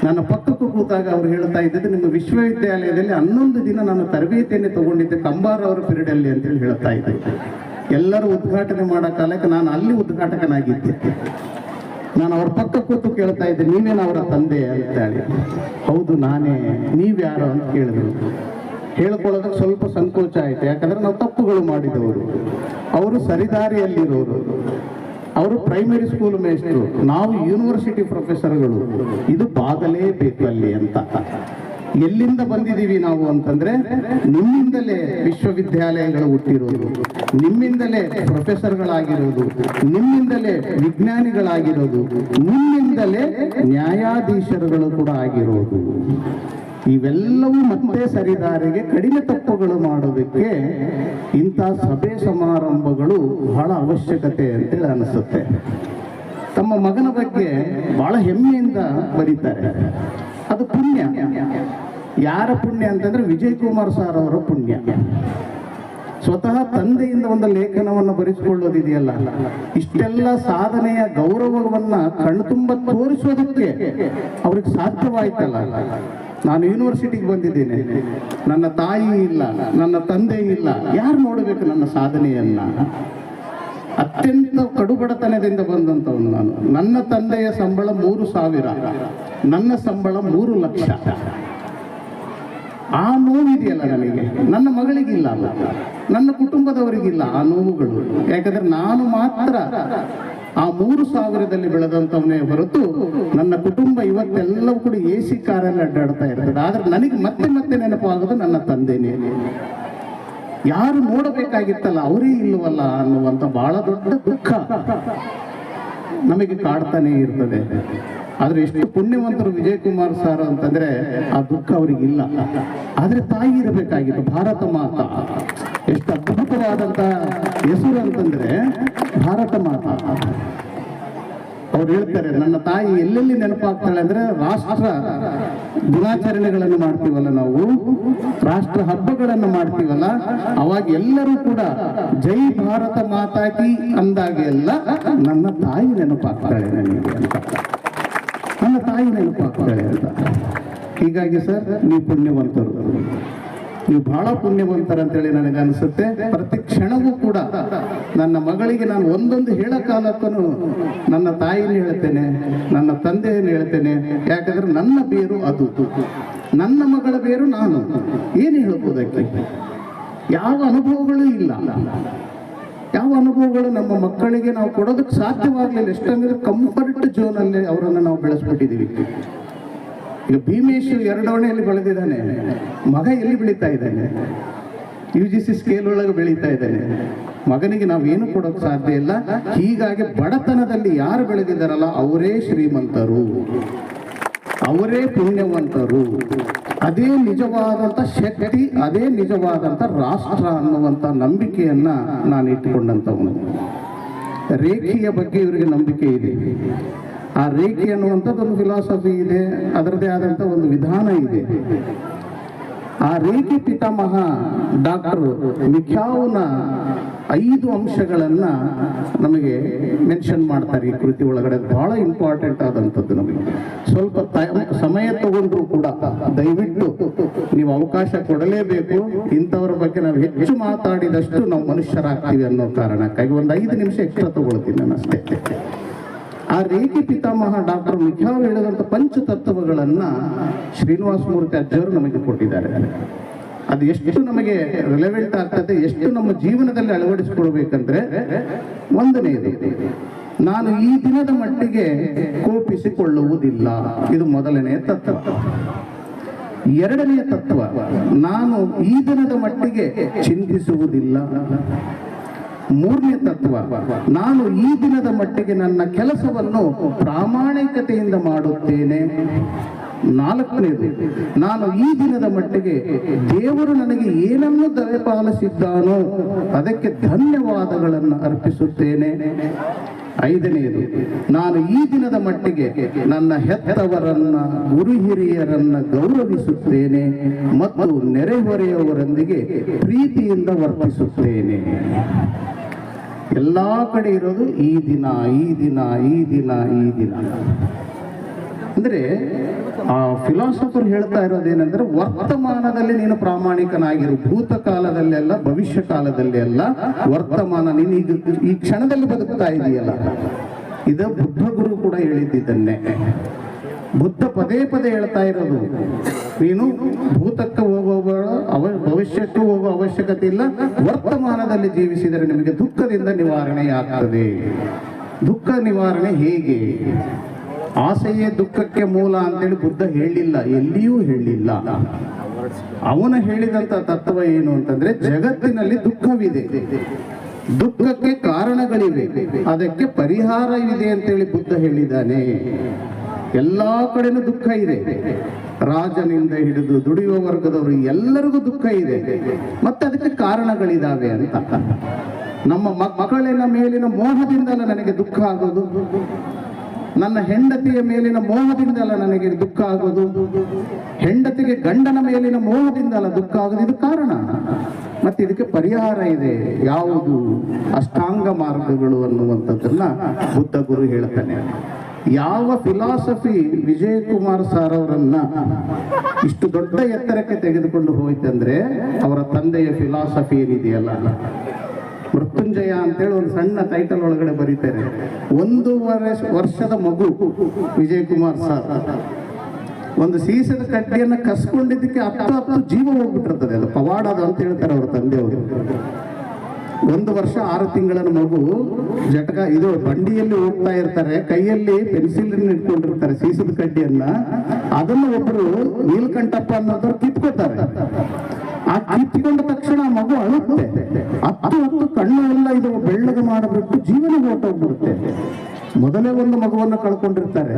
ನನ್ನ ಪಕ್ಕಕ್ಕೂ ಕೂತಾಗ ಅವ್ರು ಹೇಳ್ತಾ ಇದ್ದಿದ್ದು, ನಿಮ್ಮ ವಿಶ್ವವಿದ್ಯಾಲಯದಲ್ಲಿ 11 ದಿನ ನಾನು ತರಬೇತಿಯನ್ನು ತಗೊಂಡಿದ್ದೆ ಕಂಬಾರ್ ಅವರ ಪೀರಿಯಡ್ ಅಲ್ಲಿ ಅಂತೇಳಿ ಹೇಳ್ತಾ ಇದ್ದೆ. ಎಲ್ಲರೂ ಉದ್ಘಾಟನೆ ಮಾಡೋ ಕಾಲಕ್ಕೆ ನಾನು ಅಲ್ಲಿ ಉದ್ಘಾಟಕನಾಗಿದ್ದೆ. ನಾನು ಅವ್ರ ಪಕ್ಕ ಕೂತು ಕೇಳ್ತಾ ಇದ್ದೆ, ನೀವೇನು ಅವರ ತಂದೆ ಅಂತ ಹೇಳಿ. ಹೌದು ನಾನೇ. ನೀವ್ಯಾರು ಅಂತ ಕೇಳಿದ್ರು. ಹೇಳ್ಕೊಳ್ಳೋದಕ್ಕೆ ಸ್ವಲ್ಪ ಸಂಕೋಚ ಆಯ್ತು, ಯಾಕಂದ್ರೆ ನಾವು ತಪ್ಪುಗಳು ಮಾಡಿದವರು, ಅವರು ಸರಿದಾರಿಯಲ್ಲಿರೋರು, ಅವರು ಪ್ರೈಮರಿ ಸ್ಕೂಲ್ ಮೇಷ್ಟ್ರು, ನಾವು ಯೂನಿವರ್ಸಿಟಿ ಪ್ರೊಫೆಸರ್ಗಳು. ಇದು ಬಾಗಲೇಬೇಕಲ್ಲಿ ಅಂತ. ಎಲ್ಲಿಂದ ಬಂದಿದ್ದೀವಿ ನಾವು ಅಂತಂದ್ರೆ, ನಿಮ್ಮಿಂದಲೇ ವಿಶ್ವವಿದ್ಯಾಲಯಗಳು ಹುಟ್ಟಿರೋದು, ನಿಮ್ಮಿಂದಲೇ ಪ್ರೊಫೆಸರ್ಗಳಾಗಿರೋದು, ನಿಮ್ಮಿಂದಲೇ ವಿಜ್ಞಾನಿಗಳಾಗಿರೋದು, ನಿಮ್ಮಿಂದಲೇ ನ್ಯಾಯಾಧೀಶರುಗಳು ಕೂಡ ಆಗಿರೋದು. ಇವೆಲ್ಲವೂ ಮತ್ತೆ ಸರಿದಾರಿಗೆ, ಕಡಿಮೆ ತಪ್ಪುಗಳು ಮಾಡೋದಕ್ಕೆ ಇಂಥ ಸಭೆ ಸಮಾರಂಭಗಳು ಬಹಳ ಅವಶ್ಯಕತೆ ಅಂತೇಳಿ ಅನಿಸುತ್ತೆ. ತಮ್ಮ ಮಗನ ಬಗ್ಗೆ ಬಹಳ ಹೆಮ್ಮೆಯಿಂದ ಬರೀತಾರೆ. ಅದು ಪುಣ್ಯ. ಯಾರ ಪುಣ್ಯ ಅಂತಂದ್ರೆ ವಿಜಯ್ ಕುಮಾರ್ ಸಾರ್ ಅವರ ಪುಣ್ಯ. ಸ್ವತಃ ತಂದೆಯಿಂದ ಒಂದು ಲೇಖನವನ್ನು ಬರೆಸಿಕೊಳ್ಳೋದಿದೆಯಲ್ಲ, ಇಷ್ಟೆಲ್ಲ ಸಾಧನೆಯ ಗೌರವವನ್ನ ಕಣ್ತುಂಬ ತೋರಿಸೋದಕ್ಕೆ ಅವ್ರಿಗೆ ಸಾಧ್ಯವಾಯ್ತಲ್ಲ. ನಾನು ಯೂನಿವರ್ಸಿಟಿಗೆ ಬಂದಿದ್ದೇನೆ, ನನ್ನ ತಾಯಿ ಇಲ್ಲ, ನನ್ನ ತಂದೆ ಇಲ್ಲ, ಯಾರು ನೋಡಬೇಕು ನನ್ನ ಸಾಧನೆಯನ್ನ? ಅತ್ಯಂತ ಕಡುಬಡತನದಿಂದ ಬಂದಂಥವನು ನಾನು. ನನ್ನ ತಂದೆಯ ಸಂಬಳ 3,000, ನನ್ನ ಸಂಬಳ 3 ಲಕ್ಷ. ಆ ನೋವಿದೆಯಲ್ಲ ನನಗೆ, ನನ್ನ ಮಗಳಿಗಿಲ್ಲ ಅಲ್ಲ, ನನ್ನ ಕುಟುಂಬದವರಿಗಿಲ್ಲ ಆ ನೋವುಗಳು. ಯಾಕಂದ್ರೆ ನಾನು ಮಾತ್ರ ಆ 3,000ದಲ್ಲಿ ಬೆಳೆದಂಥವನೇ ಹೊರತು ನನ್ನ ಕುಟುಂಬ ಇವತ್ತೆಲ್ಲವೂ ಕೂಡ AC ಕಾರಲ್ಲಿ ಅಡ್ಡಾಡ್ತಾ ಇರ್ತದೆ. ಆದ್ರೆ ನನಗೆ ಮತ್ತೆ ಮತ್ತೆ ನೆನಪಾಗೋದು ನನ್ನ ತಂದೆನೇ. ಯಾರು ನೋಡಬೇಕಾಗಿತ್ತಲ್ಲ ಅವರೇ ಇಲ್ಲವಲ್ಲ ಅನ್ನುವಂಥ ಬಹಳ ದೊಡ್ಡ ದುಃಖ ನಮಗೆ ಕಾಡ್ತಾನೆ ಇರ್ತದೆ. ಆದ್ರೆ ಎಷ್ಟು ಪುಣ್ಯವಂತರು ವಿಜಯ್ ಕುಮಾರ್ ಸರ್ ಅಂತಂದ್ರೆ ಆ ದುಃಖ ಅವರಿಗಿಲ್ಲ. ಆದ್ರೆ ತಾಯಿ ಇರಬೇಕಾಗಿತ್ತು, ಭಾರತ ಮಾತಾ. ಎಷ್ಟು ಅದ್ಭುತವಾದಂತ ಹೆಸರು ಅಂತಂದ್ರೆ ಭಾರತ ಮಾತಾ. ಅವ್ರು ಹೇಳ್ತಾರೆ, ನನ್ನ ತಾಯಿ ಎಲ್ಲೆಲ್ಲಿ ನೆನಪಾಗ್ತಾಳೆ ಅಂದ್ರೆ ರಾಷ್ಟ್ರ ದಿನಾಚರಣೆಗಳನ್ನು ಮಾಡ್ತೀವಲ್ಲ ನಾವು, ರಾಷ್ಟ್ರ ಹಬ್ಬಗಳನ್ನು ಮಾಡ್ತೀವಲ್ಲ, ಅವಾಗ ಎಲ್ಲರೂ ಕೂಡ ಜೈ ಭಾರತ ಮಾತಾ ಕಿ ಅಂದಾಗೆಲ್ಲ ನನ್ನ ತಾಯಿ ನೆನಪಾಗ್ತಾಳೆ ನನಗೆ ಅಂತ, ನನ್ನ ತಾಯಿ ನೆನಪಾಗ್ತಾಳೆ ಅಂತ. ಹೀಗಾಗಿ ಸರ್, ನೀವು ಪುಣ್ಯವಂತರು, ನೀವು ಬಹಳ ಪುಣ್ಯವಂತರಂತೇಳಿ ನನಗೆ ಅನಿಸುತ್ತೆ. ಪ್ರತಿ ಕ್ಷಣವೂ ಕೂಡ ನನ್ನ ಮಗಳಿಗೆ ನಾನು ಒಂದೊಂದು ಹೇಳಕಾಲಕ್ಕೂ ನನ್ನ ತಾಯಿನ ಹೇಳ್ತೇನೆ, ನನ್ನ ತಂದೆಯನ್ನು ಹೇಳ್ತೇನೆ. ಯಾಕಂದ್ರೆ ನನ್ನ ಬೇರು ಅದು, ನನ್ನ ಮಗಳ ಬೇರು ನಾನು. ಏನು ಹೇಳ್ಬೋದಕ್ಕೆ? ಯಾವ ಅನುಭವಗಳು ಇಲ್ಲ, ಯಾವ ಅನುಭವಗಳು ನಮ್ಮ ಮಕ್ಕಳಿಗೆ ನಾವು ಕೊಡೋದಕ್ಕೆ ಸಾಧ್ಯವಾಗಲಿಲ್ಲ. ಎಷ್ಟಂದ್ರೆ ಕಂಫರ್ಟ್ ಝೋನಲ್ಲಿ ಅವರನ್ನು ನಾವು ಬೆಳೆಸ್ಬಿಟ್ಟಿದ್ದೀವಿ. ಈಗ ಭೀಮೇಶ್ 2ನೇಯಲ್ಲಿ ಬೆಳೆದಿದ್ದಾನೆ, ಮಗ ಎಲ್ಲಿ ಬೆಳೀತಾ ಇದ್ದಾನೆ? UGC ಸ್ಕೇಲ್ ಒಳಗೆ ಬೆಳೀತಾ ಇದ್ದಾನೆ. ಮಗನಿಗೆ ನಾವೇನು ಕೊಡೋಕೆ ಸಾಧ್ಯ ಇಲ್ಲ. ಹೀಗಾಗಿ ಬಡತನದಲ್ಲಿ ಯಾರು ಬೆಳೆದಿದ್ದಾರಲ್ಲ ಅವರೇ ಶ್ರೀಮಂತರು, ಅವರೇ ಪುಣ್ಯವಂತರು. ಅದೇ ನಿಜವಾದಂಥ ಶಕ್ತಿ, ಅದೇ ನಿಜವಾದಂಥ ರಾಷ್ಟ್ರ ಅನ್ನುವಂಥ ನಂಬಿಕೆಯನ್ನ ನಾನು ಇಟ್ಟುಕೊಂಡಂಥವನು. ರೇಖೆಯ ಬಗ್ಗೆ ಇವರಿಗೆ ನಂಬಿಕೆ ಇದೆ. ಆ ರೇಖೆ ಅನ್ನುವಂಥದ್ದು ಒಂದು ಫಿಲಾಸಫಿ ಇದೆ, ಅದರದೇ ಆದಂಥ ಒಂದು ವಿಧಾನ ಇದೆ. ಆ ರೇಖೆ ಪಿತಾಮಹ ಡಾಕ್ಟರ್ ಮಿಖ್ಯಾವ್ನ 5 ಅಂಶಗಳನ್ನ ನಮಗೆ ಮೆನ್ಷನ್ ಮಾಡ್ತಾರೆ ಈ ಕೃತಿ ಒಳಗಡೆ. ಬಹಳ ಇಂಪಾರ್ಟೆಂಟ್ ಆದಂಥದ್ದು. ನಮಗೆ ಸ್ವಲ್ಪ ಸಮಯ ತಗೊಂಡ್ರು ಕೂಡ ದಯವಿಟ್ಟು ನೀವು ಅವಕಾಶ ಕೊಡಲೇಬೇಕು. ಇಂಥವ್ರ ಬಗ್ಗೆ ನಾವು ಹೆಚ್ಚು ಮಾತಾಡಿದಷ್ಟು ನಾವು ಮನುಷ್ಯರಾಗ್ತೀವಿ ಅನ್ನೋ ಕಾರಣಕ್ಕಾಗಿ ಒಂದು 5 ನಿಮಿಷ ಎಕ್ಸ್ಟ್ರಾ ತಗೊಳ್ತೀನಿ ನಾನು ಅಷ್ಟೇ. ಆ ರೇಖೆ ಪಿತಾಮಹ ಡಾಕ್ಟರ್ ಮಿಖ್ಯಾವ್ ಹೇಳಿದಂಥ ಪಂಚತತ್ವಗಳನ್ನ ಶ್ರೀನಿವಾಸ ಮೂರ್ತಿ ಅಜ್ಜವರು ನಮಗೆ ಕೊಟ್ಟಿದ್ದಾರೆ. ಅದು ಎಷ್ಟು ನಮಗೆ ರಿಲೆವೆಂಟ್ ಆಗ್ತದೆ, ಎಷ್ಟು ನಮ್ಮ ಜೀವನದಲ್ಲಿ ಅಳವಡಿಸಿಕೊಳ್ಬೇಕಂದ್ರೆ, ಒಂದನೇದು, ನಾನು ಈ ದಿನದ ಮಟ್ಟಿಗೆ ಕೋಪಿಸಿಕೊಳ್ಳುವುದಿಲ್ಲ. ಇದು ಮೊದಲನೆಯ ತತ್ವ. 2ನೇ ತತ್ವ, ನಾನು ಈ ದಿನದ ಮಟ್ಟಿಗೆ ಚಿಂತಿಸುವುದಿಲ್ಲ. 3ನೇ ತತ್ವ, ನಾನು ಈ ದಿನದ ಮಟ್ಟಿಗೆ ನನ್ನ ಕೆಲಸವನ್ನು ಪ್ರಾಮಾಣಿಕತೆಯಿಂದ ಮಾಡುತ್ತೇನೆ. 4ನೇದು, ನಾನು ಈ ದಿನದ ಮಟ್ಟಿಗೆ ದೇವರು ನನಗೆ ಏನನ್ನು ದಯಪಾಲಿಸಿದ್ದಾನೋ ಅದಕ್ಕೆ ಧನ್ಯವಾದಗಳನ್ನು ಅರ್ಪಿಸುತ್ತೇನೆ. 5ನೇದು, ನಾನು ಈ ದಿನದ ಮಟ್ಟಿಗೆ ನನ್ನ ಹೆತ್ತವರನ್ನ, ಗುರು ಹಿರಿಯರನ್ನ ಗೌರವಿಸುತ್ತೇನೆ ಮತ್ತು ನೆರೆಹೊರೆಯವರೊಂದಿಗೆ ಪ್ರೀತಿಯಿಂದ ವರ್ತಿಸುತ್ತೇನೆ. ಎಲ್ಲಾ ಕಡೆ ಇರೋದು ಈ ದಿನ, ಈ ದಿನ, ಈ ದಿನ, ಈ ದಿನ. ಅಂದ್ರೆ ಆ ಫಿಲಾಸಫರ್ ಹೇಳ್ತಾ ಇರೋದೇನೆಂದ್ರೆ, ವರ್ತಮಾನದಲ್ಲಿ ನೀನು ಪ್ರಾಮಾಣಿಕನಾಗಿರು. ಭೂತಕಾಲದಲ್ಲಿ ಅಲ್ಲ, ಭವಿಷ್ಯ ಕಾಲದಲ್ಲಿ ಅಲ್ಲ, ವರ್ತಮಾನ. ನೀನು ಈ ಕ್ಷಣದಲ್ಲಿ ಬದುಕ್ತಾ ಇದೆಯಲ್ಲ. ಇದು ಬುದ್ಧ ಗುರು ಕೂಡ ಹೇಳಿದ್ದನ್ನೇ. ಬುದ್ಧ ಪದೇ ಪದೇ ಹೇಳ್ತಾ ಇರೋದು, ನೀನು ಭೂತಕ್ಕೆ ಹೋಗುವ ಭವಿಷ್ಯಕ್ಕೂ ಹೋಗುವ ಅವಶ್ಯಕತೆ ಇಲ್ಲ, ವರ್ತಮಾನದಲ್ಲಿ ಜೀವಿಸಿದರೆ ನಿಮಗೆ ದುಃಖದಿಂದ ನಿವಾರಣೆಯಾಗ್ತದೆ. ದುಃಖ ನಿವಾರಣೆ ಹೇಗೆ? ಆಸೆಯೇ ದುಃಖಕ್ಕೆ ಮೂಲ ಅಂತೇಳಿ ಬುದ್ಧ ಹೇಳಿಲ್ಲ, ಎಲ್ಲಿಯೂ ಹೇಳಿಲ್ಲ. ಅವನು ಹೇಳಿದಂತ ತತ್ವ ಏನು ಅಂತಂದ್ರೆ, ಜಗತ್ತಿನಲ್ಲಿ ದುಃಖವಿದೆ, ದುಃಖಕ್ಕೆ ಕಾರಣಗಳಿವೆ, ಅದಕ್ಕೆ ಪರಿಹಾರವಿದೆ ಅಂತೇಳಿ ಬುದ್ಧ ಹೇಳಿದ್ದಾನೆ. ಎಲ್ಲಾ ಕಡೆನೂ ದುಃಖ ಇದೆ. ರಾಜನಿಂದ ಹಿಡಿದು ದುಡಿಯುವ ವರ್ಗದವರು ಎಲ್ಲರಿಗೂ ದುಃಖ ಇದೆ. ಮತ್ತೆ ಅದಕ್ಕೆ ಕಾರಣಗಳಿದಾವೆ ಅಂತ. ನಮ್ಮ ಮಕ್ಕಳಿನ ಮೇಲಿನ ಮೋಹದಿಂದಲ್ಲ ನನಗೆ ದುಃಖ ಆಗೋದು, ನನ್ನ ಹೆಂಡತಿಯ ಮೇಲಿನ ಮೋಹದಿಂದಲ್ಲ ನನಗೆ ದುಃಖ ಆಗೋದು, ಹೆಂಡತಿಗೆ ಗಂಡನ ಮೇಲಿನ ಮೋಹದಿಂದಲ್ಲ ದುಃಖ ಆಗೋದು. ಇದು ಕಾರಣ. ಮತ್ತೆ ಇದಕ್ಕೆ ಪರಿಹಾರ ಇದೆ. ಯಾವುದು? ಅಷ್ಟಾಂಗ ಮಾರ್ಗಗಳು ಅನ್ನುವಂಥದ್ದನ್ನ ಬುದ್ಧ ಗುರು ಹೇಳ್ತಾನೆ. ಯಾವ ಫಿಲಾಸಫಿ ವಿಜಯ್ ಕುಮಾರ್ ಸರ್ ಅವರನ್ನ ಇಷ್ಟು ದೊಡ್ಡ ಎತ್ತರಕ್ಕೆ ತೆಗೆದುಕೊಂಡು ಹೋಯ್ತಂದ್ರೆ, ಅವರ ತಂದೆಯ ಫಿಲಾಸಫಿ ಏನಿದೆಯಲ್ಲ, ಮೃತ್ಯುಂಜಯ ಅಂತೇಳಿ ಒಂದು ಸಣ್ಣ ಟೈಟಲ್ ಒಳಗಡೆ ಬರೀತಾರೆ. 1.5 ವರ್ಷದ ಮಗು ವಿಜಯ್ ಕುಮಾರ್ ಸರ್ ಒಂದು ಸೀಸದ ಕಡ್ಡಿಯನ್ನ ಕಸ್ಕೊಂಡಿದ್ದಕ್ಕೆ 10 ಜೀವ ಹೋಗ್ಬಿಟ್ಟಿರ್ತದೆ. ಅದು ಪವಾಡ ಅದು ಅಂತ ಹೇಳ್ತಾರೆ ಅವ್ರ ತಂದೆಯವರು. 1 ವರ್ಷ 6 ತಿಂಗಳ ಮಗು ಜಟಕ ಇದು ಬಂಡಿಯಲ್ಲಿ ಹೋಗ್ತಾ ಇರ್ತಾರೆ, ಕೈಯಲ್ಲಿ ಪೆನ್ಸಿಲ್ ಇಟ್ಕೊಂಡಿರ್ತಾರೆ ಸೀಸದ ಕಡ್ಡಿಯನ್ನ. ಅದನ್ನು ಒಬ್ಬರು ನೀಲಕಂಠಪ್ಪ ಅನ್ನೋದವ್ರು ಕಿತ್ಕೋತಾರೆ. ಆ ಕಿತ್ಕೊಂಡ ತಕ್ಷಣ ಮಗು ಅಳುತ್ತೆ. 10 ಕಣ್ಣು ಎಲ್ಲ ಇದು ಬೆಳ್ಳಗೆ ಮಾಡಬಿಟ್ಟು ಜೀವನ ಹೊರಟೋಗ್ಬಿಡುತ್ತೆ. ಮೊದಲೇ ಒಂದು ಮಗುವನ್ನ ಕಳ್ಕೊಂಡಿರ್ತಾರೆ.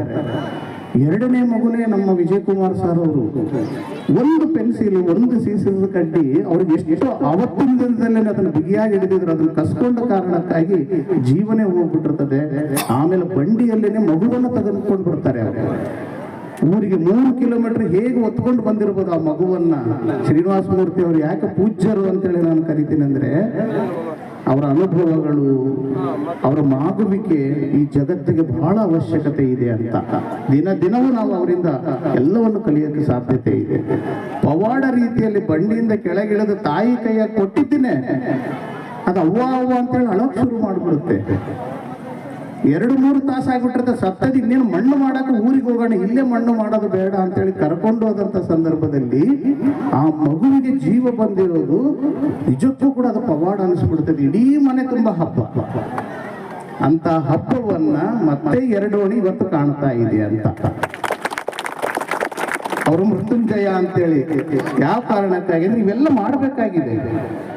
2ನೇ ಮಗುನೇ ನಮ್ಮ ವಿಜಯ್ ಕುಮಾರ್ ಸರ್ ಅವರು. ಒಂದು ಪೆನ್ಸಿಲ್, ಒಂದು ಸೀಸದ ಕಡ್ಡಿ ಅವ್ರಿಗೆ ಎಷ್ಟು ಆವತ್ತಿನ ದಿನದಲ್ಲೇ ಅದನ್ನು ಬಿಗಿಯಾಗಿ ಹಿಡಿದಿದ್ರು. ಅದನ್ನು ಕಸ್ಕೊಂಡ ಕಾರಣಕ್ಕಾಗಿ ಜೀವನೇ ಹೋಗ್ಬಿಟ್ಟಿರ್ತದೆ. ಆಮೇಲೆ ಬಂಡಿಯಲ್ಲೇನೆ ಮಗುವನ್ನ ತೆಗೆದುಕೊಂಡು ಬರ್ತಾರೆ. ಅವರು ಊರಿಗೆ 3 ಕಿಲೋಮೀಟರ್ ಹೇಗೆ ಹೊತ್ಕೊಂಡು ಬಂದಿರ್ಬೋದು ಆ ಮಗುವನ್ನ. ಶ್ರೀನಿವಾಸ ಮೂರ್ತಿ ಅವರು ಯಾಕೆ ಪೂಜ್ಯರು ಅಂತೇಳಿ ನಾನು ಕರಿತೀನಿ ಅಂದ್ರೆ, ಅವರ ಅನುಭವಗಳು, ಅವರ ಮಾಗುವಿಕೆ ಈ ಜಗತ್ತಿಗೆ ಬಹಳ ಅವಶ್ಯಕತೆ ಇದೆ ಅಂತ. ದಿನವೂ ನಾವು ಅವರಿಂದ ಎಲ್ಲವನ್ನು ಕಲಿಯೋಕ್ಕೆ ಸಾಧ್ಯತೆ ಇದೆ. ಪವಾಡ ರೀತಿಯಲ್ಲಿ ಬಂಡಿಯಿಂದ ಕೆಳಗಿಳಿದು ತಾಯಿ ಕೈಯಾಗಿ ಕೊಟ್ಟಿದ್ದೇನೆ, ಅದು ಅವ್ವ ಅವ್ವ ಅಂತೇಳಿ ಅಳೋಕ್ ಶುರು ಮಾಡಿಬಿಡುತ್ತೆ. 2-3 ತಾಸು ಆಗ್ಬಿಟ್ಟಿರುತ್ತೆ. ಸತ್ತದ ಇನ್ನೇನು ಮಣ್ಣು ಮಾಡಕ್ಕೆ ಊರಿಗೆ ಹೋಗೋಣ, ಇಲ್ಲೇ ಮಣ್ಣು ಮಾಡೋದು ಬೇಡ ಅಂತೇಳಿ ಕರ್ಕೊಂಡು ಹೋದಂತ ಸಂದರ್ಭದಲ್ಲಿ ಆ ಮಗುವಿಗೆ ಜೀವ ಬಂದಿರೋದು ನಿಜಕ್ಕೂ ಕೂಡ ಅದು ಪವಾಡ ಅನಿಸ್ಬಿಡ್ತದೆ. ಇಡೀ ಮನೆ ತುಂಬಾ ಹಬ್ಬ. ಅಂತ ಹಬ್ಬವನ್ನ ಮತ್ತೆ 2 ಓಣಿ ಇವತ್ತು ಕಾಣ್ತಾ ಇದೆ ಅಂತ. ಅವರು ಮೃತ್ಯುಂಜಯ ಅಂತೇಳಿ ಯಾವ ಕಾರಣಕ್ಕಾಗಿ ನೀವೆಲ್ಲ ಮಾಡಬೇಕಾಗಿದೆ.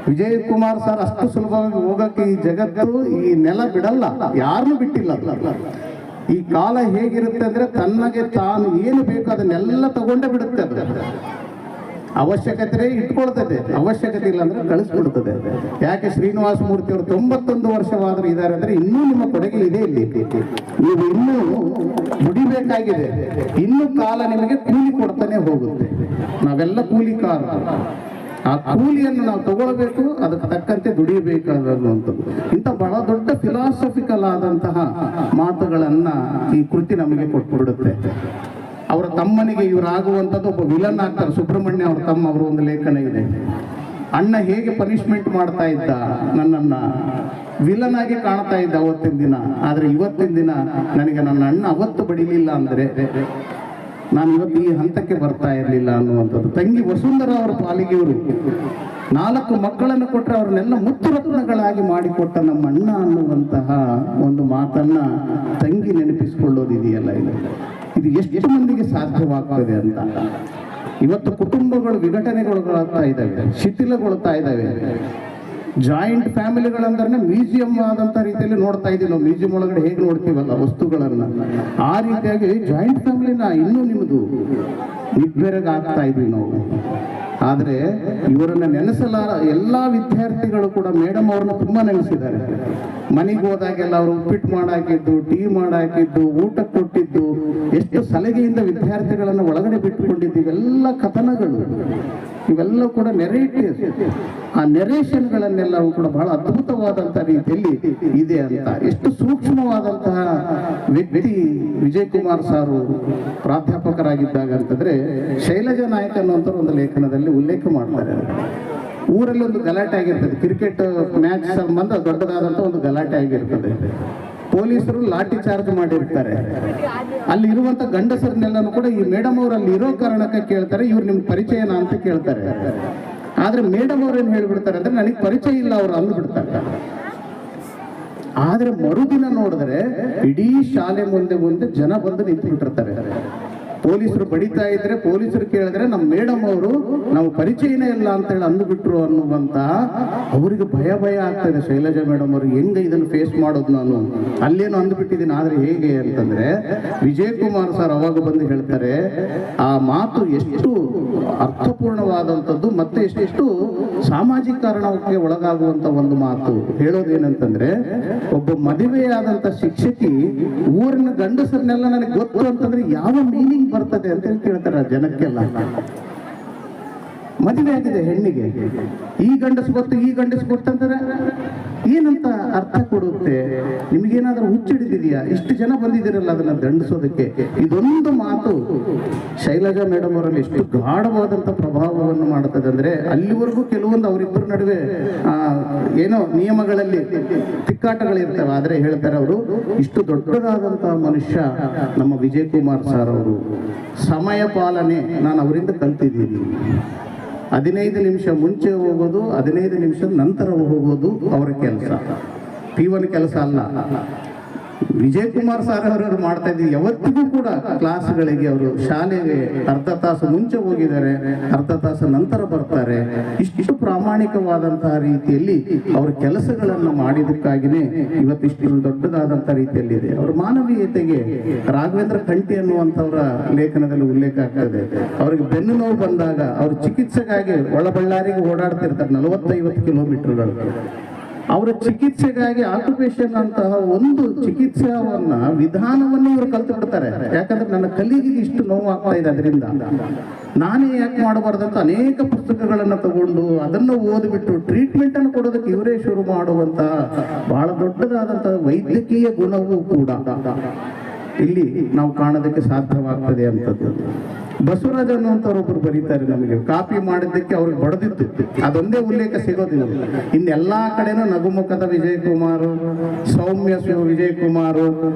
ವಿಜಯ್ ಕುಮಾರ್ ಸರ್ ಅಷ್ಟು ಸುಲಭವಾಗಿ ಹೋಗಕ್ಕೆ ಈ ಜಗತ್ತು, ಈ ನೆಲ ಬಿಡಲ್ಲ, ಯಾರನ್ನೂ ಬಿಟ್ಟಿಲ್ಲ. ಈ ಕಾಲ ಹೇಗಿರುತ್ತೆ ಅಂದ್ರೆ ತನ್ನಗೆ ತಾನು ಏನು ಬೇಕು ಅದನ್ನೆಲ್ಲ ತಗೊಂಡೇ ಬಿಡುತ್ತೆ. ಅದು ಅವಶ್ಯಕತೆ ಇಟ್ಕೊಳ್ತದೆ, ಅವಶ್ಯಕತೆ ಇಲ್ಲ ಅಂದ್ರೆ ಕಳಿಸ್ಬಿಡ್ತದೆ. ಯಾಕೆ ಶ್ರೀನಿವಾಸ ಮೂರ್ತಿ ಅವರು 91 ವರ್ಷವಾದರೂ ಇದ್ದಾರೆ ಅಂದ್ರೆ ಇನ್ನೂ ನಿಮ್ಮ ಕೊಡುಗೆ ಇದೆ. ಇಲ್ಲಿ ನೀವು ಇನ್ನೂ ದುಡಿಬೇಕಾಗಿದೆ. ಇನ್ನೂ ಕಾಲ ನಿಮಗೆ ಕೂಲಿ ಕೊಡ್ತಾನೆ ಹೋಗುತ್ತೆ. ನಾವೆಲ್ಲ ಕೂಲಿಕಾರರು. ಆ ಕೂಲಿಯನ್ನು ನಾವು ತಗೊಳ್ಬೇಕು, ಅದಕ್ಕೆ ತಕ್ಕಂತೆ ದುಡಿಯಬೇಕಾದಂಥದ್ದು. ಇಂಥ ಬಹಳ ದೊಡ್ಡ ಫಿಲಾಸಫಿಕಲ್ ಆದಂತಹ ಮಾತುಗಳನ್ನ ಈ ಕೃತಿ ನಮಗೆ ಕೊಟ್ಬಿಡುತ್ತೆ. ಅವರ ತಮ್ಮನಿಗೆ ಇವರಾಗುವಂಥದ್ದು ಒಬ್ಬ ವಿಲನ್ ಆಗ್ತಾರೆ. ಸುಬ್ರಹ್ಮಣ್ಯ ಅವ್ರ ತಮ್ಮ, ಅವರ ಒಂದು ಲೇಖನ ಇದೆ. ಅಣ್ಣ ಹೇಗೆ ಪನಿಷ್ಮೆಂಟ್ ಮಾಡ್ತಾ ಇದ್ದ, ನನ್ನನ್ನ ವಿಲನ್ ಆಗಿ ಕಾಣ್ತಾ ಇದ್ದ ಅವತ್ತಿನ ದಿನ. ಆದ್ರೆ ಇವತ್ತಿನ ದಿನ ನನಗೆ ನನ್ನ ಅಣ್ಣ ಅವತ್ತು ಬಡಿಲಿಲ್ಲ ಅಂದ್ರೆ ನಾನು ಇವತ್ತು ಈ ಹಂತಕ್ಕೆ ಬರ್ತಾ ಇರಲಿಲ್ಲ ಅನ್ನುವಂಥದ್ದು. ತಂಗಿ ವಸುಂಧರ ಅವರ ಪಾಲಿಗೆ ಇವರು 4 ಮಕ್ಕಳನ್ನು ಕೊಟ್ಟರೆ ಅವ್ರನ್ನೆಲ್ಲ ಮುತ್ತುರತ್ನಗಳಾಗಿ ಮಾಡಿಕೊಟ್ಟ ನಮ್ಮ ಅಣ್ಣ ಅನ್ನುವಂತಹ ಒಂದು ಮಾತನ್ನ ತಂಗಿ ನೆನಪಿಸಿಕೊಳ್ಳೋದಿದೆಯಲ್ಲ, ಇದು ಎಷ್ಟು ಮಂದಿಗೆ ಸಾಧ್ಯವಾಗ್ತದೆ ಅಂತ. ಇವತ್ತು ಕುಟುಂಬಗಳು ವಿಘಟನೆಗೊಳಗಾಗ್ತಾ ಇದ್ದಾವೆ, ಶಿಥಿಲಗೊಳ್ತಾ ಇದ್ದಾವೆ. ಜಾಯಿಂಟ್ ಫ್ಯಾಮಿಲಿಗಳಂದ್ರೆ ಮ್ಯೂಸಿಯಂ ಆದಂತ ರೀತಿಯಲ್ಲಿ ನೋಡ್ತಾ ಇದ್ದೀವಿ ನಾವು. ಮ್ಯೂಸಿಯಂ ಒಳಗಡೆ ಹೇಗೆ ನೋಡ್ತೀವಲ್ಲ ವಸ್ತುಗಳನ್ನ, ಆ ರೀತಿಯಾಗಿ ಜಾಯಿಂಟ್ ಫ್ಯಾಮಿಲಿನ ಇನ್ನೂ ನಿಮ್ಮದು ನಿಬ್ಬೆರಗಾಗ್ತಾ ಇದ್ವಿ ನಾವು. ಆದ್ರೆ ಇವರನ್ನ ನೆನೆಸಲಾರ ಎಲ್ಲಾ ವಿದ್ಯಾರ್ಥಿಗಳು ಕೂಡ ಮೇಡಮ್ ಅವ್ರನ್ನ ತುಂಬಾ ನೆನೆಸಿದ್ದಾರೆ. ಮನೆಗೆ ಹೋದಾಗೆಲ್ಲ ಅವರು ಉಪ್ಪಿಟ್ಟು ಮಾಡಾಕಿದ್ದು, ಟೀ ಮಾಡಾಕಿದ್ದು, ಊಟ ಕೊಟ್ಟಿದ್ದು, ಎಷ್ಟು ಸಲಹೆಯಿಂದ ವಿದ್ಯಾರ್ಥಿಗಳನ್ನ ಒಳಗಡೆ ಬಿಟ್ಟುಕೊಂಡಿದ್ದು, ಇವೆಲ್ಲ ಕಥನಗಳು, ಇವೆಲ್ಲ ಕೂಡ ನೆರೇಟಿವ್. ಆ ನೆರೇಷನ್ಗಳನ್ನೆಲ್ಲವೂ ಕೂಡ ಬಹಳ ಅದ್ಭುತವಾದಂತಹ ರೀತಿಯಲ್ಲಿ ಇದೆ ಅಂತ. ಎಷ್ಟು ಸೂಕ್ಷ್ಮವಾದಂತಹ ವ್ಯಕ್ತಿ ವಿಜಯ್ ಕುಮಾರ್ ಸಾರು ಪ್ರಾಧ್ಯಾಪಕರಾಗಿದ್ದಾಗ ಅಂತಂದ್ರೆ, ಶೈಲಜಾ ನಾಯಕ್ ಅನ್ನುವಂಥ ಒಂದು ಲೇಖನದಲ್ಲಿ ಉಲ್ಲೇಖ ಮಾಡ್ತಾರೆ. ಊರಲ್ಲಿ ಒಂದು ಗಲಾಟೆ ಆಗಿರ್ತದೆ, ಕ್ರಿಕೆಟ್ ಮ್ಯಾಚ್ ಸಂಬಂಧ ದೊಡ್ಡದಾದಂತ ಒಂದು ಗಲಾಟೆ ಆಗಿರ್ತದೆ. ಪೊಲೀಸರು ಲಾಠಿ ಚಾರ್ಜ್ ಮಾಡಿರ್ತಾರೆ. ಅಲ್ಲಿ ಇರುವಂತ ಗಂಡಸರನ್ನೆಲ್ಲನೂ ಕೂಡ ಈ ಮೇಡಮ್ ಅವರು ಅಲ್ಲಿ ಇರೋ ಕಾರಣಕ್ಕೆ ಕೇಳ್ತಾರೆ, ಇವ್ರು ನಿಮ್ಗೆ ಪರಿಚಯನಾ ಅಂತ ಕೇಳ್ತಾರೆ. ಆದ್ರೆ ಮೇಡಮ್ ಅವ್ರು ಏನ್ ಹೇಳ್ಬಿಡ್ತಾರೆ ಅಂದ್ರೆ, ನನಗೆ ಪರಿಚಯ ಇಲ್ಲ ಅವರು ಅಂದ್ಬಿಡ್ತಾರೆ. ಆದ್ರೆ ಮರುದಿನ ನೋಡಿದ್ರೆ ಇಡೀ ಶಾಲೆ ಮುಂದೆ ಜನ ಬಂದು ನಿಂತು ಬಿಟ್ಟಿರ್ತಾರೆ. ಪೊಲೀಸರು ಬಡಿತಾ ಇದ್ರೆ ಪೊಲೀಸರು ಕೇಳಿದ್ರೆ ನಮ್ಮ ಮೇಡಮ್ ಅವರು ನಾವು ಪರಿಚಯನೇ ಇಲ್ಲ ಅಂತ ಹೇಳಿ ಅಂದ್ಬಿಟ್ರು ಅನ್ನುವಂತ ಅವರಿಗೆ ಭಯ ಆಗ್ತದೆ. ಶೈಲಜಾ ಮೇಡಮ್ ಅವ್ರಿಗೆ ಹೆಂಗ ಇದನ್ನು ಫೇಸ್ ಮಾಡೋದು, ನಾನು ಅಲ್ಲೇನು ಅಂದ್ಬಿಟ್ಟಿದ್ದೀನಿ ಆದ್ರೆ ಹೇಗೆ ಅಂತಂದ್ರೆ, ವಿಜಯ್ ಕುಮಾರ್ ಸರ್ ಅವಾಗ ಬಂದು ಹೇಳ್ತಾರೆ, ಆ ಮಾತು ಎಷ್ಟು ಅರ್ಥಪೂರ್ಣವಾದಂಥದ್ದು ಮತ್ತೆ ಎಷ್ಟು ಸಾಮಾಜಿಕರಣಕ್ಕೆ ಒಳಗಾಗುವಂತ ಒಂದು ಮಾತು. ಹೇಳೋದೇನಂತಂದ್ರೆ, ಒಬ್ಬ ಮದುವೆಯಾದಂತ ಶಿಕ್ಷಕಿ ಊರಿನ ಗಂಡಸರನ್ನೆಲ್ಲ ನನಗೆ ಗೊತ್ತು ಅಂತಂದ್ರೆ ಯಾವ ಮೀನಿಂಗ್ ಬರ್ತದೆ ಅಂತ ಕೇಳ್ತಾರೆ ಜನಕ್ಕೆಲ್ಲ. ಮದುವೆ ಆಗಿದೆ ಹೆಣ್ಣಿಗೆ, ಈ ಗಂಡಸ್ ಗೊತ್ತು, ಈ ಗಂಡಸ್ ಗೊತ್ತಂತಾರೆ ಏನಂತ ಅರ್ಥ ಕೊಡುತ್ತೆ. ನಿಮಗೇನಾದ್ರೂ ಹುಚ್ಚಿಡಿದೆಯಾ? ಇಷ್ಟು ಜನ ಬಂದಿದ್ದೀರಲ್ಲ ಅದನ್ನ ದಂಡಿಸೋದಕ್ಕೆ. ಇದೊಂದು ಮಾತು ಶೈಲಜಾ ಮೇಡಮ್ ಅವರಲ್ಲಿ ಎಷ್ಟು ಗಾಢವಾದಂತ ಪ್ರಭಾವವನ್ನು ಮಾಡುತ್ತದೆ ಅಂದ್ರೆ, ಅಲ್ಲಿವರೆಗೂ ಕೆಲವೊಂದು ಅವರಿಬ್ಬರ ನಡುವೆ ಏನೋ ನಿಯಮಗಳಲ್ಲಿ ತಿಕ್ಕಾಟಗಳಿರ್ತವೆ, ಆದ್ರೆ ಹೇಳ್ತಾರೆ ಅವರು ಇಷ್ಟು ದೊಡ್ಡದಾದಂತಹ ಮನುಷ್ಯ ನಮ್ಮ ವಿಜಯ್ ಕುಮಾರ್ ಸರ್ ಅವರು. ಸಮಯ ಪಾಲನೆ ನಾನು ಅವರಿಂದ ಕಲ್ತಿದ್ದೀನಿ. 15 ನಿಮಿಷ ಮುಂಚೆ ಹೋಗೋದು, 15 ನಿಮಿಷ ನಂತರ ಹೋಗೋದು ಅವರ ಕೆಲಸ, P1 ಕೆಲಸ ಅಲ್ಲ. ವಿಜಯ್ ಕುಮಾರ್ ಸರ್ ಅವರು ಮಾಡ್ತಾ ಇದ್ದೀವಿ. ಯಾವತ್ತಿಗೂ ಕೂಡ ಕ್ಲಾಸ್ಗಳಿಗೆ ಅವರು ಶಾಲೆಗೆ ಅರ್ಧ ತಾಸು ಮುಂಚೆ ಹೋಗಿದ್ದಾರೆ, ಅರ್ಧ ತಾಸು ನಂತರ ಬರ್ತಾರೆ. ಇಷ್ಟು ಪ್ರಾಮಾಣಿಕವಾದಂತಹ ರೀತಿಯಲ್ಲಿ ಅವರ ಕೆಲಸಗಳನ್ನು ಮಾಡಿದಕ್ಕಾಗಿನೇ ಇವತ್ತಿಷ್ಟು ದೊಡ್ಡದಾದಂತಹ ರೀತಿಯಲ್ಲಿದೆ. ಅವರ ಮಾನವೀಯತೆಗೆ ರಾಘವೇಂದ್ರ ಕಂಠಿ ಅನ್ನುವಂಥವರ ಲೇಖನದಲ್ಲಿ ಉಲ್ಲೇಖ ಆಗ್ತದೆ. ಅವರಿಗೆ ಬೆನ್ನು ನೋವು ಬಂದಾಗ ಅವರು ಚಿಕಿತ್ಸೆಗಾಗಿ ಒಳಬಳ್ಳಾರಿಗೆ ಓಡಾಡ್ತಿರ್ತಾರೆ 40-50 ಕಿಲೋಮೀಟರ್ಗಳು. ಅವರ ಚಿಕಿತ್ಸೆಗಾಗಿ ಆಕ್ಯುಪೇಷನ್ ಅಂತಹ ಒಂದು ಚಿಕಿತ್ಸಾವನ್ನ ವಿಧಾನವನ್ನು ಇವರು ಕಲ್ತು ಬಿಡ್ತಾರೆ. ಯಾಕಂದ್ರೆ ನನ್ನ ಕಲಿಗೆ ಇಷ್ಟು ನೋವು ಆಗ್ತಾ ಇದೆ, ಅದರಿಂದ ನಾನೇ ಯಾಕೆ ಮಾಡಬಾರ್ದಂತ ಅನೇಕ ಪುಸ್ತಕಗಳನ್ನು ತಗೊಂಡು ಅದನ್ನು ಓದಿಬಿಟ್ಟು ಟ್ರೀಟ್ಮೆಂಟ್ ಅನ್ನು ಕೊಡೋದಕ್ಕೆ ಇವರೇ ಶುರು ಮಾಡುವಂತ ಬಹಳ ದೊಡ್ಡದಾದಂತಹ ವೈದ್ಯಕೀಯ ಗುಣವೂ ಕೂಡ ಇಲ್ಲಿ ನಾವು ಕಾಣೋದಕ್ಕೆ ಸಾಧ್ಯವಾಗ್ತದೆ ಅಂತದ್ದು. ಬಸವರಾಜ್ ಅನ್ನುವಂಥವ್ರೊಬ್ರು ಬರೀತಾರೆ, ನಮಗೆ ಕಾಪಿ ಮಾಡಿದ್ದಕ್ಕೆ ಅವ್ರಿಗೆ ಬಡದಿತ್ತು, ಅದೊಂದೇ ಉಲ್ಲೇಖ ಸಿಗೋದಿಲ್ಲ. ಇನ್ನೆಲ್ಲಾ ಕಡೆನೂ ನಗುಮುಖದ ವಿಜಯ್ ಕುಮಾರ್, ಸೌಮ್ಯ ವಿಜಯ್ ಕುಮಾರ್,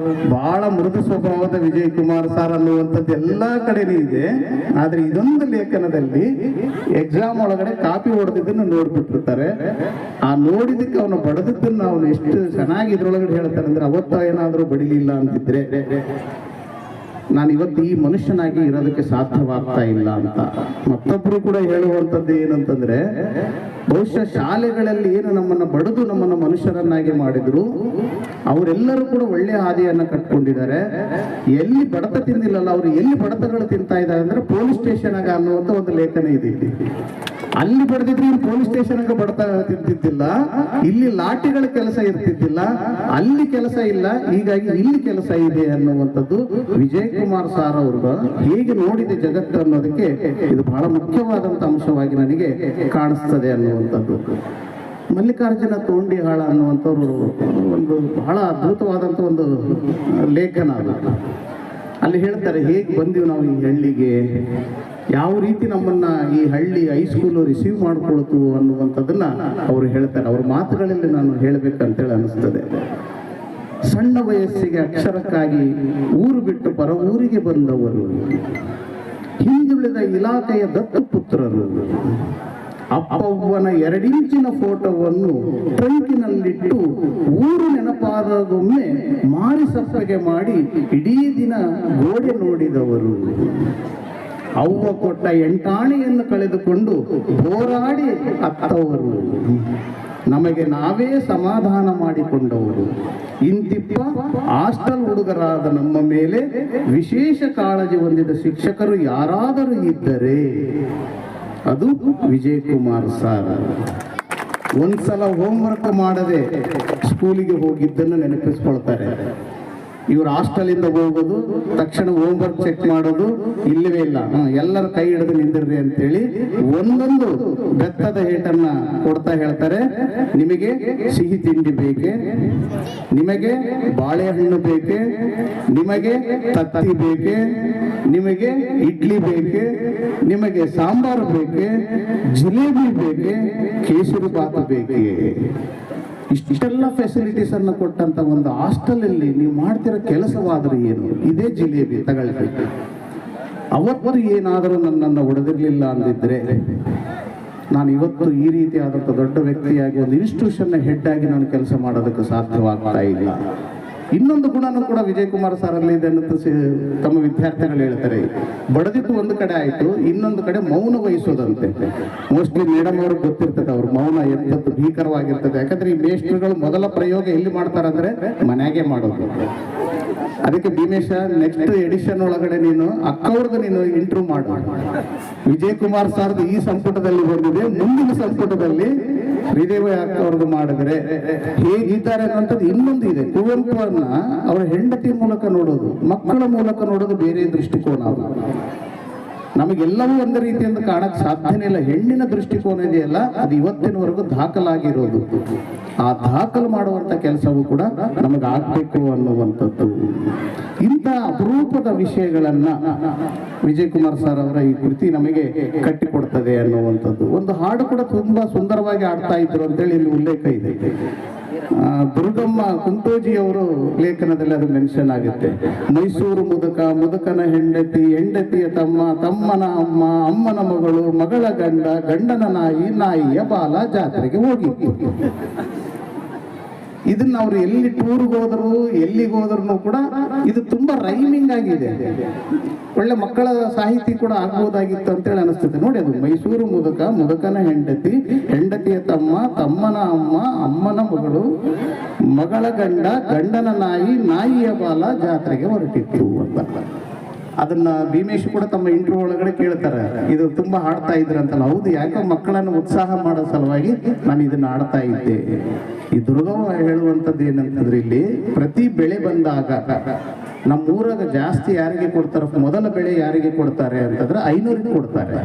ಬಹಳ ಮೃದು ಸ್ವಭಾವದ ವಿಜಯ್ ಕುಮಾರ್ ಸರ್ ಅನ್ನುವಂಥದ್ದು ಎಲ್ಲಾ ಕಡೆನೂ ಇದೆ. ಆದ್ರೆ ಇದೊಂದು ಲೇಖನದಲ್ಲಿ ಎಕ್ಸಾಮ್ ಒಳಗಡೆ ಕಾಪಿ ಹೊಡೆದಿದ್ದನ್ನು ನೋಡ್ಬಿಟ್ಟಿರ್ತಾರೆ. ಆ ನೋಡಿದಕ್ಕೆ ಅವನು ಬಡದಿದ್ದನ್ನು ಅವನು ಎಷ್ಟು ಚೆನ್ನಾಗಿ ಇದ್ರೊಳಗಡೆ ಹೇಳ್ತಾರೆ ಅಂದ್ರೆ, ಅವತ್ತ ಏನಾದ್ರೂ ಬಡಿಲಿಲ್ಲ ಅಂತಿದ್ರೆ ನಾನು ಇವತ್ತು ಈ ಮನುಷ್ಯನಾಗಿ ಇರೋದಕ್ಕೆ ಸಾಧ್ಯವಾಗ್ತಾ ಇಲ್ಲ ಅಂತ. ಮತ್ತೊಬ್ರು ಕೂಡ ಹೇಳುವಂಥದ್ದು ಏನಂತಂದ್ರೆ, ಬಹುಶಃ ಶಾಲೆಗಳಲ್ಲಿ ಏನು ನಮ್ಮನ್ನ ಬಡಿದು ನಮ್ಮನ್ನ ಮನುಷ್ಯರನ್ನಾಗಿ ಮಾಡಿದ್ರು ಅವರೆಲ್ಲರೂ ಕೂಡ ಒಳ್ಳೆ ಹಾದಿಯನ್ನ ಕಟ್ಕೊಂಡಿದ್ದಾರೆ. ಎಲ್ಲಿ ಬಡತ ತಿಂದಿಲ್ಲಲ್ಲ, ಅವರು ಎಲ್ಲಿ ಬಡತಗಳು ತಿಂತಾ ಇದ್ದಾರೆ ಅಂದ್ರೆ ಪೊಲೀಸ್ ಸ್ಟೇಷನ್ ಆಗ ಅನ್ನುವಂಥ ಒಂದು ಲೇಖನ ಇದೆ. ಅಲ್ಲಿ ಬಡದಿದ್ರೆ ಪೊಲೀಸ್ ಸ್ಟೇಷನ್ ಬಡತ ತಿಂತಿದ್ದಿಲ್ಲ, ಇಲ್ಲಿ ಲಾಠಿಗಳ ಕೆಲಸ ಇರ್ತಿದ್ದಿಲ್ಲ, ಅಲ್ಲಿ ಕೆಲಸ ಇಲ್ಲ, ಹೀಗಾಗಿ ಇಲ್ಲಿ ಕೆಲಸ ಇದೆ ಅನ್ನುವಂಥದ್ದು ವಿಜಯ್ ಕುಮಾರ್ ಸರ್ ಅವರು ಹೇಗೆ ನೋಡಿದೆ ಜಗತ್ತು ಅನ್ನೋದಕ್ಕೆ ಇದು ಬಹಳ ಮುಖ್ಯವಾದಂತ ಅಂಶವಾಗಿ ನನಗೆ ಕಾಣಿಸ್ತದೆ ಅನ್ನುವಂಥದ್ದು. ಮಲ್ಲಿಕಾರ್ಜುನ ತೋಂಡಿಹಾಳ ಅನ್ನುವಂಥವ್ರು ಒಂದು ಬಹಳ ಅದ್ಭುತವಾದಂತ ಒಂದು ಲೇಖನ ಅದು. ಅಲ್ಲಿ ಹೇಳ್ತಾರೆ, ಹೇಗೆ ಬಂದೀವಿ ನಾವು ಈ ಹಳ್ಳಿಗೆ, ಯಾವ ರೀತಿ ನಮ್ಮನ್ನ ಈ ಹಳ್ಳಿ ಹೈಸ್ಕೂಲು ರಿಸೀವ್ ಮಾಡ್ಕೊಳ್ತು ಅನ್ನುವಂಥದ್ದನ್ನ ಅವರು ಹೇಳ್ತಾರೆ. ಅವ್ರ ಮಾತುಗಳಲ್ಲಿ ನಾನು ಹೇಳಬೇಕಂತೇಳಿ ಅನಿಸ್ತದೆ. ಸಣ್ಣ ವಯಸ್ಸಿಗೆ ಅಕ್ಷರಕ್ಕಾಗಿ ಊರು ಬಿಟ್ಟು ಪರ ಊರಿಗೆ ಬಂದವರು, ಹಿಂದುಳಿದ ಇಲಾಖೆಯ ದತ್ತು ಪುತ್ರರು, ಅಪ್ಪವ್ವನ 2 ಇಂಚಿನ ಫೋಟೋವನ್ನು ಟ್ರಂಕಿನಲ್ಲಿಟ್ಟು ಊರು ನೆನಪಾದಾಗೊಮ್ಮೆ ಮಾರಿ ಸಪ್ಪಗೆ ಮಾಡಿ ಇಡೀ ದಿನ ಗೋಡೆ ನೋಡಿದವರು, ಅವ್ವ ಕೊಟ್ಟ 8 ಆಣೆಯನ್ನು ಕಳೆದುಕೊಂಡು ಹೋರಾಡಿ ಅತ್ತವರು, ನಮಗೆ ನಾವೇ ಸಮಾಧಾನ ಮಾಡಿಕೊಂಡವರು, ಇಂತಿಪ್ಪ ಹಾಸ್ಟೆಲ್ ಹುಡುಗರಾದ ನಮ್ಮ ಮೇಲೆ ವಿಶೇಷ ಕಾಳಜಿ ಹೊಂದಿದ ಶಿಕ್ಷಕರು ಯಾರಾದರೂ ಇದ್ದರೆ ಅದು ವಿಜಯ್ ಕುಮಾರ್ ಸರ್. ಒಂದ್ಸಲ ಹೋಮ್ವರ್ಕ್ ಮಾಡದೆ ಸ್ಕೂಲಿಗೆ ಹೋಗಿದ್ದನ್ನು ನೆನಪಿಸ್ಕೊಳ್ತಾರೆ. ಇವರು ಹಾಸ್ಟೆಲಿಂದ ಹೋಗೋದು, ತಕ್ಷಣ ಹೋಮ್ವರ್ಕ್ ಚೆಕ್ ಮಾಡೋದು ಇಲ್ಲವೇ ಇಲ್ಲ, ಎಲ್ಲರ ಕೈ ಹಿಡಿದು ನಿಂದಿರ್ರಿ ಅಂತೇಳಿ ಒಂದೊಂದು ಬೆತ್ತದ ಏಟನ್ನ ಕೊಡ್ತಾ ಹೇಳ್ತಾರೆ. ನಿಮಗೆ ಸಿಹಿ ತಿಂಡಿ ಬೇಕೆ, ನಿಮಗೆ ಬಾಳೆಹಣ್ಣು ಬೇಕೆ, ನಿಮಗೆ ತತ್ತಿ ಬೇಕೆ, ನಿಮಗೆ ಇಡ್ಲಿ ಬೇಕೆ, ನಿಮಗೆ ಸಾಂಬಾರು ಬೇಕೆ, ಜಿಲೇಬಿ ಬೇಕೆ, ಕೇಸರಿ ಬಾತ್ ಬೇಕೆ. ಇಷ್ಟೆಲ್ಲ ಫೆಸಿಲಿಟೀಸ್ ಅನ್ನು ಕೊಟ್ಟಂತ ಒಂದು ಹಾಸ್ಟೆಲ್ ಅಲ್ಲಿ ನೀವು ಮಾಡ್ತಿರೋ ಕೆಲಸವಾದ್ರೆ ಏನು? ಇದೇ ಜಿಲೇಬಿ ತಗೊಳ್ಬೇಕು. ಅವತ್ತು ಏನಾದರೂ ನನ್ನನ್ನು ಹೊಡೆದಿರ್ಲಿಲ್ಲ ಅಂದಿದ್ರೆ ನಾನು ಇವತ್ತು ಈ ರೀತಿಯಾದಂಥ ದೊಡ್ಡ ವ್ಯಕ್ತಿಯಾಗಿ ಒಂದು ಇನ್ಸ್ಟಿಟ್ಯೂಷನ್ ಹೆಡ್ ಆಗಿ ನಾನು ಕೆಲಸ ಮಾಡೋದಕ್ಕೆ ಸಾಧ್ಯವಾಗ್ತಾ ಇಲ್ಲ. ಇನ್ನೊಂದು ಗುಣನೂ ಕೂಡ ವಿಜಯ್ ಕುಮಾರ್ ಸರ್ ಅಲ್ಲಿ ಇದೆ ಅಂತ ತಮ್ಮ ವಿದ್ಯಾರ್ಥಿಗಳು ಹೇಳ್ತಾರೆ. ಬಡದಿದ್ದು ಒಂದು ಕಡೆ ಆಯ್ತು, ಇನ್ನೊಂದು ಕಡೆ ಮೌನ ವಹಿಸೋದಂತೆ. ಮೋಸ್ಟ್ಲಿ ಮೇಡಮ್ ಅವ್ರಿಗೆ ಗೊತ್ತಿರ್ತದೆ ಅವ್ರ ಮೌನ ಎಂತದ್ದು ಭೀಕರವಾಗಿರ್ತದೆ. ಯಾಕಂದ್ರೆ ಈ ಮೇಸ್ಟ್ರುಗಳು ಮೊದಲ ಪ್ರಯೋಗ ಎಲ್ಲಿ ಮಾಡ್ತಾರಂದ್ರೆ ಮನೆಯಾಗೆ ಮಾಡೋದು. ಅದಕ್ಕೆ ಭೀಮೇಶ ನೆಕ್ಸ್ಟ್ ಎಡಿಷನ್ ಒಳಗಡೆ ನೀನು ಅಕ್ಕವ್ರದ್ದು ನೀನು ಇಂಟ್ರೂ ಮಾಡು. ವಿಜಯ್ ಕುಮಾರ್ ಸರ್ದು ಈ ಸಂಪುಟದಲ್ಲಿ ಬಂದಿದೆ, ಮುಂದಿನ ಸಂಪುಟದಲ್ಲಿ ಶ್ರೀದೇವ ಅಕ್ಕವ್ರದ್ದು ಮಾಡಿದ್ರೆ ಹೇಗಿದ್ದಾರೆ ಅನ್ನೋಂಥದ್ದು ಇನ್ನೊಂದು ಇದೆ. ಕುವೆಂಪುವನ್ನ ಅವರ ಹೆಂಡತಿ ಮೂಲಕ ನೋಡೋದು, ಮಕ್ಕಳ ಮೂಲಕ ನೋಡೋದು ಬೇರೆ ದೃಷ್ಟಿಕೋನ. ನಮಗೆಲ್ಲವೂ ಒಂದು ರೀತಿಯಿಂದ ಕಾಣಕ್ ಸಾಧ್ಯನೇ ಇಲ್ಲ. ಹೆಣ್ಣಿನ ದೃಷ್ಟಿಕೋನ ಇದೆಯಲ್ಲ, ಅದು ಇವತ್ತಿನವರೆಗೂ ದಾಖಲಾಗಿರೋದು. ಆ ದಾಖಲು ಮಾಡುವಂತ ಕೆಲಸವೂ ಕೂಡ ನಮಗಾಗಬೇಕು ಅನ್ನುವಂಥದ್ದು. ಇಂಥ ಅಪರೂಪದ ವಿಷಯಗಳನ್ನ ವಿಜಯ್ ಕುಮಾರ್ ಸರ್ ಅವರ ಈ ಕೃತಿ ನಮಗೆ ಕಟ್ಟಿಕೊಡ್ತದೆ ಅನ್ನುವಂಥದ್ದು. ಒಂದು ಹಾಡು ಕೂಡ ತುಂಬಾ ಸುಂದರವಾಗಿ ಆಡ್ತಾ ಇದ್ರು ಅಂತೇಳಿ ಇಲ್ಲಿ ಉಲ್ಲೇಖ ಇದೆ. ದುರ್ಗಮ್ಮ ಕುಂಟೋಜಿ ಅವರು ಲೇಖನದಲ್ಲಿ ಅದು ಮೆನ್ಷನ್ ಆಗುತ್ತೆ. ಮೈಸೂರು ಮುದುಕ, ಮುದುಕನ ಹೆಂಡತಿ, ಹೆಂಡತಿಯ ತಮ್ಮ, ತಮ್ಮನ ಅಮ್ಮ, ಅಮ್ಮನ ಮಗಳು, ಮಗಳ ಗಂಡ, ಗಂಡನ ನಾಯಿ, ನಾಯಿಯ ಬಾಲ ಜಾತ್ರೆಗೆ ಹೋಗಿತ್ತು. ಇದನ್ನ ಅವ್ರು ಎಲ್ಲಿ ಟೂರ್ಗೆ ಹೋದ್ರು, ಎಲ್ಲಿಗೆ ಹೋದ್ರು ಕೂಡ ಇದು ತುಂಬಾ ರೈಮಿಂಗ್ ಆಗಿದೆ. ಒಳ್ಳೆ ಮಕ್ಕಳ ಸಾಹಿತಿ ಕೂಡ ಆಗ್ಬೋದಾಗಿತ್ತು ಅಂತೇಳಿ ಅನಿಸ್ತದೆ. ನೋಡಿ, ಅದು ಮೈಸೂರು ಮುದುಕ, ಮುದುಕನ ಹೆಂಡತಿ, ಹೆಂಡತಿಯ ತಮ್ಮ, ತಮ್ಮನ ಅಮ್ಮ, ಅಮ್ಮನ ಮಗಳು, ಮಗಳ ಗಂಡ, ಗಂಡನ ನಾಯಿ, ನಾಯಿಯ ಬಾಲ ಜಾತ್ರೆಗೆ ಹೊರಟಿತ್ತು ಅಂತ. ಅದನ್ನ ಭೀಮೇಶ್ ಕೂಡ ತಮ್ಮ ಇಂಟರ್ವ್ಯೂ ಒಳಗಡೆ ಕೇಳ್ತಾರೆ, ಇದು ತುಂಬಾ ಹಾಡ್ತಾ ಇದ್ರಂತಲ್ಲ. ಹೌದು, ಯಾಕೆ ಮಕ್ಕಳನ್ನು ಉತ್ಸಾಹ ಮಾಡೋ ಸಲುವಾಗಿ ನಾನು ಇದನ್ನ ಆಡ್ತಾ ಇದ್ದೆ. ಈ ದುರ್ಗವ್ವ ಹೇಳುವಂಥದ್ದು ಏನಂತಂದ್ರೆ, ಇಲ್ಲಿ ಪ್ರತಿ ಬೆಳೆ ಬಂದಾಗ ನಮ್ಮೂರಾಗ ಜಾಸ್ತಿ ಯಾರಿಗೆ ಕೊಡ್ತಾರೆ, ಮೊದಲ ಬೆಳೆ ಯಾರಿಗೆ ಕೊಡ್ತಾರೆ ಅಂತಂದ್ರೆ 500ಕ್ಕೆ ಕೊಡ್ತಾರೆ.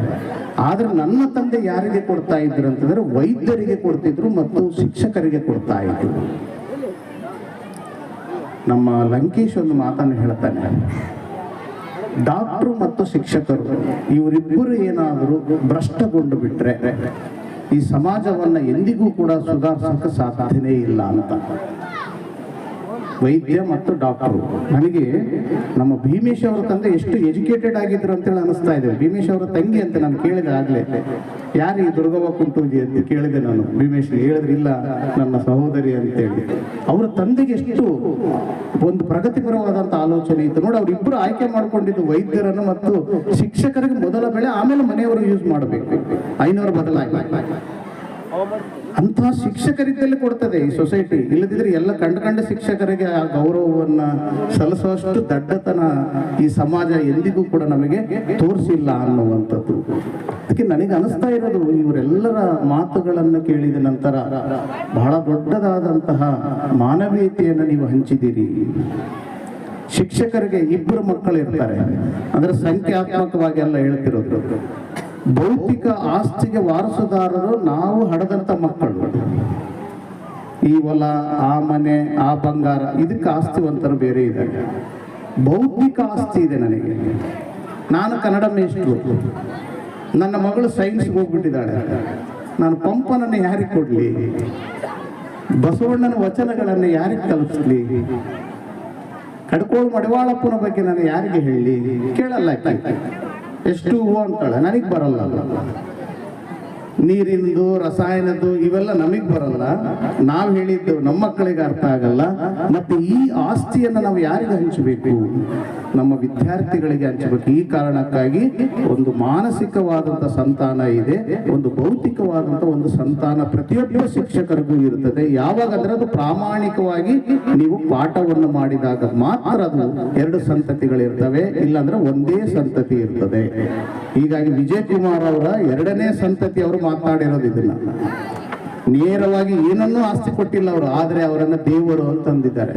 ಆದ್ರೆ ನನ್ನ ತಂದೆ ಯಾರಿಗೆ ಕೊಡ್ತಾ ಇದ್ರು ಅಂತಂದ್ರೆ ವೈದ್ಯರಿಗೆ ಕೊಡ್ತಿದ್ರು ಮತ್ತು ಶಿಕ್ಷಕರಿಗೆ ಕೊಡ್ತಾ ಇದ್ರು. ನಮ್ಮ ಲಂಕೇಶ್ ಒಂದು ಮಾತನ್ನು ಹೇಳ್ತಾನೆ, ಡಾಕ್ಟ್ರು ಮತ್ತು ಶಿಕ್ಷಕರು ಇವರಿಬ್ಬರು ಏನಾದರೂ ಭ್ರಷ್ಟಗೊಂಡು ಬಿಟ್ರೆ ಈ ಸಮಾಜವನ್ನ ಎಂದಿಗೂ ಕೂಡ ಸುಧಾರಿಸಕ್ಕೆ ಸಾಧ್ಯನೇ ಇಲ್ಲ ಅಂತ. ವೈದ್ಯ ಮತ್ತು ಡಾಕ್ಟರು. ನನಗೆ ನಮ್ಮ ಭೀಮೇಶ್ ಅವರ ತಂದೆ ಎಷ್ಟು ಎಜುಕೇಟೆಡ್ ಆಗಿದ್ರು ಅಂತೇಳಿ ಅನಿಸ್ತಾ ಇದೆ. ಭೀಮೇಶ್ ಅವರ ತಂಗಿ ಅಂತ ನಾನು ಕೇಳಿದೆ ಆಗ್ಲೇ, ಯಾರು ಈ ದುರ್ಗವ್ವ ಕುಂಟೋಜಿ ಅಂತ ಕೇಳಿದೆ ನಾನು. ಭೀಮೇಶ್ ಹೇಳಿದ್ರಿಲ್ಲ, ನನ್ನ ಸಹೋದರಿ ಅಂತೇಳಿ. ಅವರ ತಂದೆಗೆ ಎಷ್ಟು ಒಂದು ಪ್ರಗತಿಪರವಾದಂತ ಆಲೋಚನೆ ಇತ್ತು ನೋಡಿ. ಅವರಿಬ್ಬರು ಆಯ್ಕೆ ಮಾಡ್ಕೊಂಡಿದ್ದು ವೈದ್ಯರನ್ನು ಮತ್ತು ಶಿಕ್ಷಕರಿಗೆ ಮೊದಲ ಬೆಳೆ, ಆಮೇಲೆ ಮನೆಯವರು ಯೂಸ್ ಮಾಡಬೇಕು. 500 ಬದಲಾಗಿ ಅಂತಹ ಶಿಕ್ಷಕರಿದ್ದಲ್ಲಿ ಕೊಡ್ತದೆ ಈ ಸೊಸೈಟಿ. ಇಲ್ಲದಿದ್ರೆ ಎಲ್ಲ ಕಂಡ ಶಿಕ್ಷಕರಿಗೆ ಆ ಗೌರವವನ್ನ ಸಲ್ಲಿಸುವಷ್ಟು ದಡ್ಡತನ ಈ ಸಮಾಜ ಎಂದಿಗೂ ಕೂಡ ನಮಗೆ ತೋರಿಸಿಲ್ಲ ಅನ್ನುವಂಥದ್ದು. ಅದಕ್ಕೆ ನನಗೆ ಅನಿಸ್ತಾ ಇರೋದು, ಇವರೆಲ್ಲರ ಮಾತುಗಳನ್ನು ಕೇಳಿದ ನಂತರ ಬಹಳ ದೊಡ್ಡದಾದಂತಹ ಮಾನವೀಯತೆಯನ್ನು ನೀವು ಹಂಚಿದ್ದೀರಿ. ಶಿಕ್ಷಕರಿಗೆ 2 ಮಕ್ಕಳು ಇರ್ತಾರೆ ಅಂದ್ರೆ ಸಂಖ್ಯಾತ್ಮಕವಾಗಿ ಎಲ್ಲ ಹೇಳ್ತಿರೋದು. ಭೌತಿಕ ಆಸ್ತಿಗೆ ವಾರಸುದಾರರು ನಾವು ಹಡದಂತ ಮಕ್ಕಳು. ಈ ಹೊಲ, ಆ ಮನೆ, ಆ ಬಂಗಾರ, ಇದಕ್ಕೆ ಆಸ್ತಿವಂತರು ಬೇರೆ ಇದ್ದಾರೆ. ಭೌತಿಕ ಆಸ್ತಿ ಇದೆ ನನಗೆ. ನಾನು ಕನ್ನಡ ಮೇಷ್ಟ್ರು, ನನ್ನ ಮಗಳು ಸೈನ್ಸ್ಗೆ ಹೋಗ್ಬಿಟ್ಟಿದ್ದಾಳೆ. ನಾನು ಪಂಪನನ್ನು ಯಾರಿಗೆ ಕೊಡ್ಲಿ? ಬಸವಣ್ಣನ ವಚನಗಳನ್ನು ಯಾರಿಗೆ ತಲುಪಿಸ್ಲಿ? ಕಡ್ಕೋಳು ಮಡಿವಾಳಪ್ಪನ ಬಗ್ಗೆ ನಾನು ಯಾರಿಗೆ ಹೇಳಿ? ಕೇಳಲ್ಲ. ಎಷ್ಟು ಹೂವು ಅಂತಾಳೆ, ನನಗೆ ಬರಲ್ಲ. ನೀರಿಂದು, ರಸಾಯನದ್ದು ಇವೆಲ್ಲ ನಮಗ್ ಬರಲ್ಲ. ನಾವು ಹೇಳಿದ್ದು ನಮ್ಮ ಮಕ್ಕಳಿಗೆ ಅರ್ಥ ಆಗಲ್ಲ. ಮತ್ತೆ ಈ ಆಸ್ತಿಯನ್ನು ನಾವು ಯಾರಿಗೆ ಹಂಚಬೇಕು? ನಮ್ಮ ವಿದ್ಯಾರ್ಥಿಗಳಿಗೆ ಹಂಚಬೇಕು. ಈ ಕಾರಣಕ್ಕಾಗಿ ಒಂದು ಮಾನಸಿಕವಾದಂಥ ಸಂತಾನ ಇದೆ, ಒಂದು ಭೌತಿಕವಾದಂಥ ಒಂದು ಸಂತಾನ ಪ್ರತಿಯೊಬ್ಬ ಶಿಕ್ಷಕರಿಗೂ ಇರುತ್ತದೆ. ಯಾವಾಗ ಅಂದ್ರೆ ಅದು ಪ್ರಾಮಾಣಿಕವಾಗಿ ನೀವು ಪಾಠವನ್ನು ಮಾಡಿದಾಗ ಮಾತ್ರ ಅದು 2 ಸಂತತಿಗಳಿರ್ತವೆ, ಇಲ್ಲಾಂದ್ರೆ ಒಂದೇ ಸಂತತಿ ಇರ್ತದೆ. ಹೀಗಾಗಿ ವಿಜಯ್ ಕುಮಾರ್ ಅವರ 2ನೇ ಸಂತತಿ ಅವರು ಮಾತನಾಡಿರೋದು ಇದನ್ನ. ನೇರವಾಗಿ ಏನನ್ನೂ ಆಸ್ತಿ ಕೊಟ್ಟಿಲ್ಲ ಅವರು, ಆದ್ರೆ ಅವರನ್ನ ದೇವರು ಅಂತಂದಿದ್ದಾರೆ.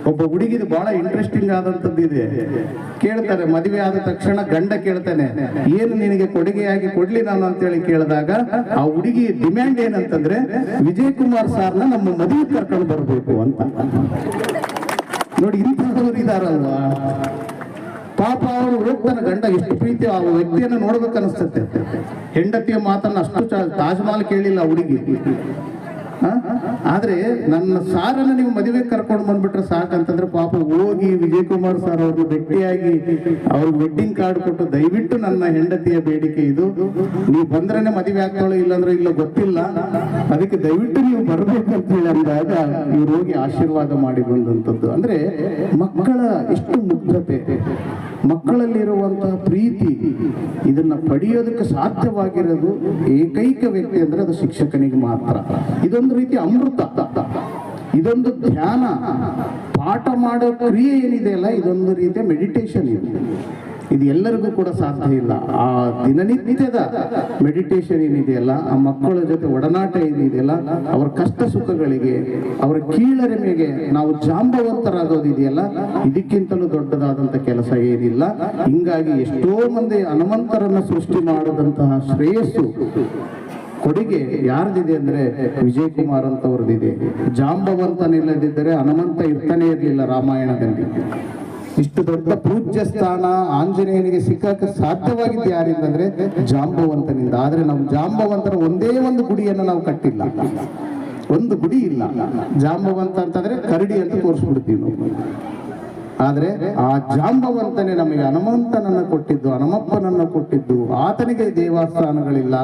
ಒಬ್ಬ ಹುಡುಗಿದು ಬಹಳ ಇಂಟ್ರೆಸ್ಟಿಂಗ್ ಆದಂತದ್ದು ಇದೆ. ಕೇಳ್ತಾರೆ, ಮದುವೆ ಆದ ತಕ್ಷಣ ಗಂಡ ಕೇಳ್ತಾನೆ, ಏನು ನಿನಗೆ ಕೊಡುಗೆಯಾಗಿ ಕೊಡ್ಲಿ ನಾನು ಅಂತೇಳಿ ಕೇಳಿದಾಗ ಆ ಹುಡುಗಿ ಡಿಮ್ಯಾಂಡ್ ಏನಂತಂದ್ರೆ, ವಿಜಯ್ ಕುಮಾರ್ ಸಾರ್ನ ನಮ್ಮ ಮದುವೆ ಕರ್ಕೊಂಡು ಬರ್ಬೇಕು ಅಂತ. ನೋಡಿ, ಇಂಥವ್ರು ಇದಾರಲ್ವಾ. ಪಾಪ ಅವರು ಹೋಗ್ತಾನೆ, ಗಂಡ ಎಷ್ಟು ಪ್ರೀತಿ ಆ ವ್ಯಕ್ತಿಯನ್ನು ನೋಡ್ಬೇಕು ಅನಿಸ್ತತೆ. ಹೆಂಡತಿಯ ಮಾತನ್ನ ಅಷ್ಟು ತಾಜ್ ಮಹಲ್ ಕೇಳಿಲ್ಲ ಹುಡುಗಿ. ಆದ್ರೆ ನನ್ನ ಸಾರನ್ನ ನೀವು ಮದುವೆಗೆ ಕರ್ಕೊಂಡು ಬಂದ್ಬಿಟ್ರೆ ಸಾಕಂತಂದ್ರೆ ಪಾಪ ಹೋಗಿ ವಿಜಯ್ ಕುಮಾರ್ ಸರ್ ಅವ್ರನ್ನ ಭೇಟಿಯಾಗಿ ಅವ್ರಿಗೆ ವೆಡ್ಡಿಂಗ್ ಕಾರ್ಡ್ ಕೊಟ್ಟು, ದಯವಿಟ್ಟು ನನ್ನ ಹೆಂಡತಿಯ ಬೇಡಿಕೆ ಇದು, ನೀವು ಬಂದ್ರೇನೆ ಮದುವೆ ಆಗ್ತಾಳೋ ಇಲ್ಲಾಂದ್ರೆ ಇಲ್ಲ ಗೊತ್ತಿಲ್ಲ, ಅದಕ್ಕೆ ದಯವಿಟ್ಟು ನೀವು ಬರ್ಬೇಕು ಅಂತ ಹೇಳಿ ಅಂದಾಗ ಇವ್ರು ಹೋಗಿ ಆಶೀರ್ವಾದ ಮಾಡಿ ಬಂದಂಥದ್ದು. ಅಂದ್ರೆ ಮಕ್ಕಳ ಎಷ್ಟು ಮುಗ್ಧತೆ, ಮಕ್ಕಳಲ್ಲಿರುವಂತಹ ಪ್ರೀತಿ, ಇದನ್ನ ಪಡೆಯೋದಕ್ಕೆ ಸಾಧ್ಯವಾಗಿರೋದು ಏಕೈಕ ವ್ಯಕ್ತಿ ಅಂದ್ರೆ ಅದು ಶಿಕ್ಷಕನಿಗೆ ಮಾತ್ರ. ಇದೊಂದು ರೀತಿ ಅಮೃತ, ಇದೊಂದು ಧ್ಯಾನ. ಪಾಠ ಮಾಡೋ ಕ್ರಿಯೆ ಏನಿದೆ ಅಲ್ಲ, ಇದೊಂದು ರೀತಿಯ ಮೆಡಿಟೇಷನ್. ಇದು ಇದು ಎಲ್ಲರಿಗೂ ಕೂಡ ಸಾಧ್ಯ ಇಲ್ಲ. ಆ ದಿನನಿತ್ಯದ ಮೆಡಿಟೇಷನ್ ಏನಿದೆಯಲ್ಲ, ಆ ಮಕ್ಕಳ ಜೊತೆ ಒಡನಾಟ ಏನಿದೆಯಲ್ಲ, ಅವರ ಕಷ್ಟ ಸುಖಗಳಿಗೆ, ಅವರ ಕೀಳರಿಮೆಗೆ ನಾವು ಜಾಂಬವಂತರಾಗೋದಿದೆಯಲ್ಲ, ಇದಕ್ಕಿಂತಲೂ ದೊಡ್ಡದಾದಂಥ ಕೆಲಸ ಏನಿಲ್ಲ. ಹಿಂಗಾಗಿ ಎಷ್ಟೋ ಮಂದಿ ಹನುಮಂತರನ್ನ ಸೃಷ್ಟಿ ಮಾಡದಂತಹ ಶ್ರೇಯಸ್ಸು ಕೊಡುಗೆ ಯಾರ್ದಿದೆ ಅಂದ್ರೆ ವಿಜಯ್ ಕುಮಾರ್ ಅಂತವ್ರದ್ದಿದೆ. ಜಾಂಬವಂತನಿಲ್ಲದಿದ್ದರೆ ಹನುಮಂತ ಇರ್ತಾನೆ ಇರಲಿಲ್ಲ ರಾಮಾಯಣದಲ್ಲಿ. ಇಷ್ಟು ದೊಡ್ಡ ಪೂಜ್ಯ ಸ್ಥಾನ ಆಂಜನೇಯನಿಗೆ ಸಿಕ್ಕಕ್ಕೆ ಸಾಧ್ಯವಾಗಿದ್ದು ಯಾರಿಂದ ಅಂದ್ರೆ ಜಾಂಬವಂತನಿಂದ. ಆದ್ರೆ ನಾವು ಜಾಂಬವಂತರ ಒಂದೇ ಒಂದು ಗುಡಿಯನ್ನು ನಾವು ಕಟ್ಟಿಲ್ಲ, ಒಂದು ಗುಡಿ ಇಲ್ಲ. ಜಾಂಬವಂತ ಅಂತಂದ್ರೆ ಕರಡಿ ಅಂತ ತೋರಿಸ್ಬಿಡ್ತೀವಿ ನಾವು. ಆದ್ರೆ ಆ ಜಾಂಬವಂತನೇ ನಮಗೆ ಹನುಮಂತನನ್ನ ಕೊಟ್ಟಿದ್ದು, ಹನುಮಪ್ಪನನ್ನ ಕೊಟ್ಟಿದ್ದು. ಆತನಿಗೆ ದೇವಸ್ಥಾನಗಳಿಲ್ಲ,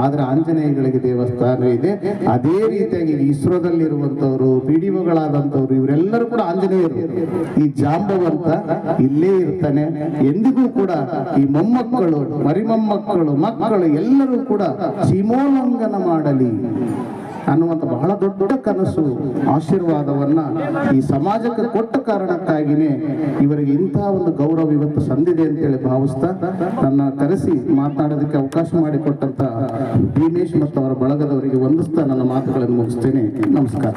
ಆದ್ರೆ ಆಂಜನೇಯಗಳಿಗೆ ದೇವಸ್ಥಾನ ಇದೆ. ಅದೇ ರೀತಿಯಾಗಿ ಇಸ್ರೋದಲ್ಲಿರುವಂತವ್ರು, ಪಿಡಿಒಗಳಾದಂಥವ್ರು, ಇವರೆಲ್ಲರೂ ಕೂಡ ಆಂಜನೇಯರು. ಈ ಜಾಂಬವಂತ ಇಲ್ಲೇ ಇರ್ತಾನೆ ಎಂದಿಗೂ ಕೂಡ. ಈ ಮೊಮ್ಮಕ್ಕಳು, ಮರಿಮೊಮ್ಮಕ್ಕಳು, ಮಕ್ಕಳು ಎಲ್ಲರೂ ಕೂಡ ಸೀಮೋಲ್ಲಂಘನ ಮಾಡಲಿ ಅನ್ನುವಂಥ ಬಹಳ ದೊಡ್ಡ ಕನಸು, ಆಶೀರ್ವಾದವನ್ನ ಈ ಸಮಾಜಕ್ಕೆ ಕೊಟ್ಟ ಕಾರಣಕ್ಕಾಗಿನೇ ಇವರಿಗೆ ಇಂತಹ ಒಂದು ಗೌರವ ಇವತ್ತು ಸಂದಿದೆ ಅಂತೇಳಿ ಭಾವಿಸ್ತಾ, ನನ್ನ ಕರೆಸಿ ಮಾತನಾಡೋದಕ್ಕೆ ಅವಕಾಶ ಮಾಡಿಕೊಟ್ಟಂತ ಭೀಮೇಶ್ ಮತ್ತು ಅವರ ಬಳಗದವರಿಗೆ ವಂದಿಸ್ತಾ ನನ್ನ ಮಾತುಗಳನ್ನು ಮುಗಿಸ್ತೇನೆ. ನಮಸ್ಕಾರ.